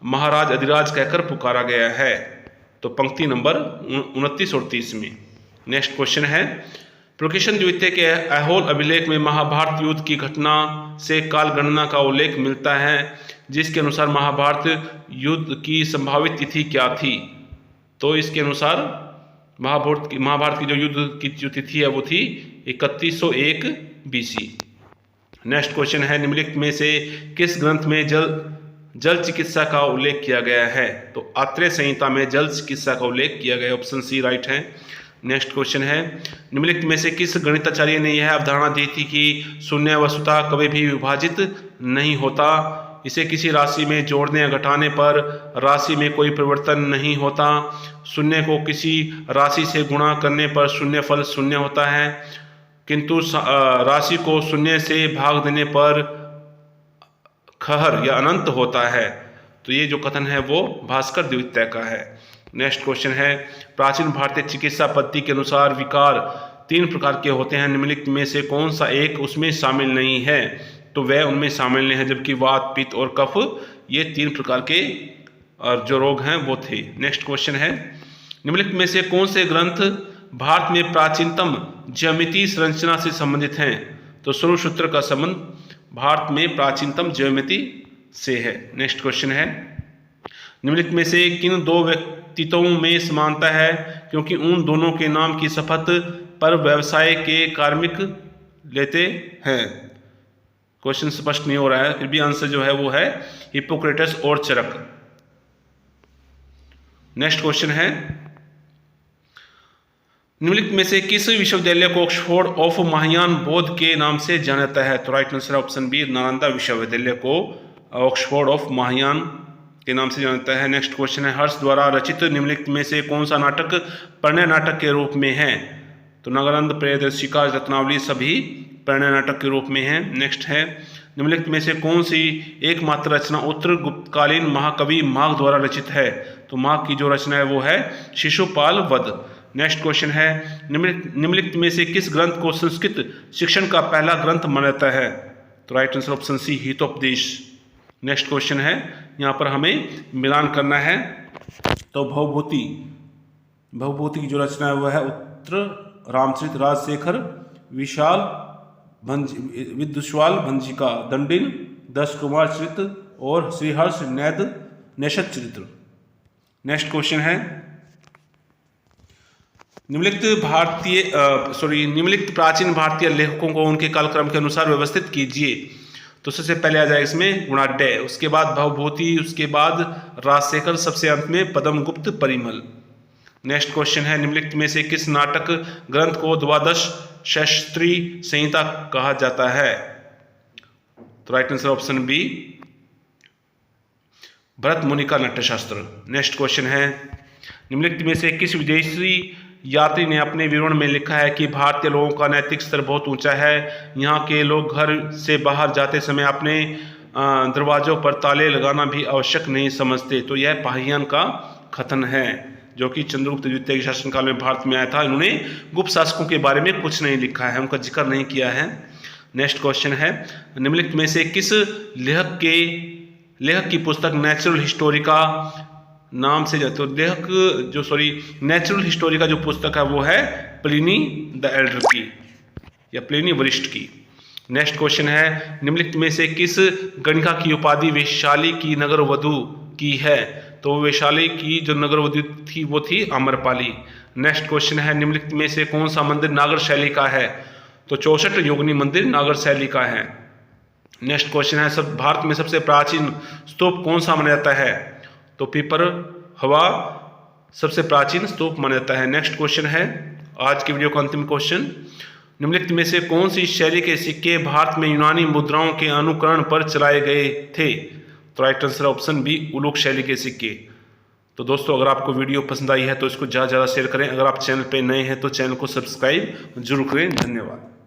महाराज अधिराज कहकर पुकारा गया है? तो पंक्ति नंबर 29 और 30 में। नेक्स्ट क्वेश्चन है, पुलकेशिन द्वितीय के ऐहोल अभिलेख में महाभारत युद्ध की घटना से काल गणना का उल्लेख मिलता है जिसके अनुसार महाभारत युद्ध की संभावित तिथि क्या थी? तो इसके अनुसार महाभारत की जो युद्ध की जो तिथि है वो थी 3101 BC। नेक्स्ट क्वेश्चन है, निम्नलिखित में से किस ग्रंथ में जल चिकित्सा का उल्लेख किया गया है? तो आत्रेय संहिता में जल चिकित्सा का उल्लेख किया गया है। ऑप्शन सी राइट है। नेक्स्ट क्वेश्चन है, निम्नलिखित में से किस गणिताचार्य ने यह अवधारणा दी थी कि शून्य वस्तुतः कभी भी विभाजित नहीं होता? इसे किसी राशि में जोड़ने या घटाने पर राशि में कोई परिवर्तन नहीं होता। शून्य को किसी राशि से गुणा करने पर शून्य फल शून्य होता है, किंतु राशि को शून्य से भाग देने पर खहर या अनंत होता है। तो ये जो कथन है वो भास्कर द्वितीय का है। नेक्स्ट क्वेश्चन है, प्राचीन भारतीय चिकित्सा पद्धति के अनुसार विकार 3 प्रकार के होते हैं, निम्नलिखित में से कौन सा एक उसमें शामिल नहीं है? तो वह उनमें शामिल नहीं है, जबकि वात, पित्त और कफ ये 3 प्रकार के जो रोग हैं वो थे। नेक्स्ट क्वेश्चन है, निम्नलिखित में से कौन से ग्रंथ भारत में प्राचीनतम ज्यामितीय संरचना से संबंधित हैं? तो सूत्रसूत्र का संबंध भारत में प्राचीनतम ज्यामिति से है। नेक्स्ट क्वेश्चन है, निम्नलिखित में से किन 2 व्यक्तित्वों में समानता है क्योंकि उन दोनों के नाम की शपथ पर व्यवसाय के कार्मिक लेते हैं? क्वेश्चन स्पष्ट नहीं हो रहा है, फिर भी आंसर जो है वो है हिप्पोक्रेटस और चरक। नेक्स्ट क्वेश्चन है, निम्नलिखित में से किस विश्वविद्यालय को ऑक्सफोर्ड ऑफ महायान बौद्ध के नाम से जाना जाता है? तो right answer option B, Nalanda विश्वविद्यालय को ऑक्सफोर्ड ऑफ महायान के नाम से जाना जाता है। नेक्स्ट क्वेश्चन है, हर्ष द्वारा रचित निम्नलिखित में से कौन सा नाटक प्रणय नाटक के रूप में है? तो नगरानंद, प्रियदर्शिका, रत्नावली सभी प्रणय नाटक के रूप में है। नेक्स्ट है, निम्नलिखित में से कौन सी एकमात्र रचना उत्तर गुप्तकालीन महाकवि माघ द्वारा रचित है? तो माघ की जो रचना है वो है शिशुपाल वध। नेक्स्ट क्वेश्चन है, निम्नलिखित में से किस ग्रंथ को संस्कृत शिक्षण का पहला ग्रंथ माना जाता है? तो right answer option C, Hitopadesha. Next question है, यहाँ पर हमें मिलान करना है। तो भवभूति की जो रचना है वह है उत्तर रामचरित, राजशेखर, विदुषाल भंजिका, दंडिन, 10 कुमार चरित्र और श्रीहर्ष नैषध चरित्र। नेक्स्ट क्वेश्चन है, निम्नलिखित प्राचीन भारतीय लेखकों को उनके कालक्रम के अनुसार व्यवस्थित कीजिए। तो सबसे पहले आ जाएगा इसमें गुणाढ्य, उसके बाद भवभूति, उसके बाद राजशेखर, सबसे अंत में पद्मगुप्त परिमल। नेक्स्ट क्वेश्चन है, निम्नलिखित में से किस नाटक ग्रंथ को द्वादश शास्त्रीय संहिता कहा जाता है? तो right answer option B, Bharat Muni का नाट्यशास्त्र। नेक्स्ट क्वेश्चन है, निम्नलिखित में से किस विदेशी यात्री ने अपने विवरण में लिखा है कि भारतीय लोगों का नैतिक स्तर बहुत ऊंचा है, यहाँ के लोग घर से बाहर जाते समय अपने दरवाजों पर ताले लगाना भी आवश्यक नहीं समझते? तो यह पाहियन का कथन है, जो कि चंद्रगुप्त द्वितीय के शासनकाल में भारत में आया था। इन्होंने गुप्त शासकों के बारे में कुछ नहीं लिखा है, उनका जिक्र नहीं किया है। नेक्स्ट क्वेश्चन है, निम्नलिखित में से किस लेखक की पुस्तक नेचुरल हिस्टोरी का नाम से जाते? तो नेचुरल हिस्टोरी का जो पुस्तक है वो है प्लिनी द एल्डर की या प्लिनी वरिष्ठ की। नेक्स्ट क्वेश्चन है, निम्नलिखित में से किस गणिका की उपाधि वैशाली की नगर वधु की है? तो वैशाली की जो नगर वधु थी वो थी आम्रपाली। नेक्स्ट क्वेश्चन है, निम्नलिखित में से कौन सा मंदिर नागर शैली का है? तो 64 योगिनी मंदिर नागर शैली का है। नेक्स्ट क्वेश्चन है, भारत में सबसे प्राचीन स्तूप कौन सा माना जाता है? तो पीपर हवा सबसे प्राचीन स्तूप माना जाता है। नेक्स्ट क्वेश्चन है, आज की वीडियो का अंतिम क्वेश्चन, निम्नलिखित में से कौन सी शैली के सिक्के भारत में यूनानी मुद्राओं के अनुकरण पर चलाए गए थे? तो right answer option B, Uluka शैली के सिक्के। तो दोस्तों, अगर आपको वीडियो पसंद आई है तो इसको ज़्यादा से ज़्यादा शेयर करें। अगर आप चैनल पे नए हैं तो चैनल को सब्सक्राइब जरूर करें। धन्यवाद।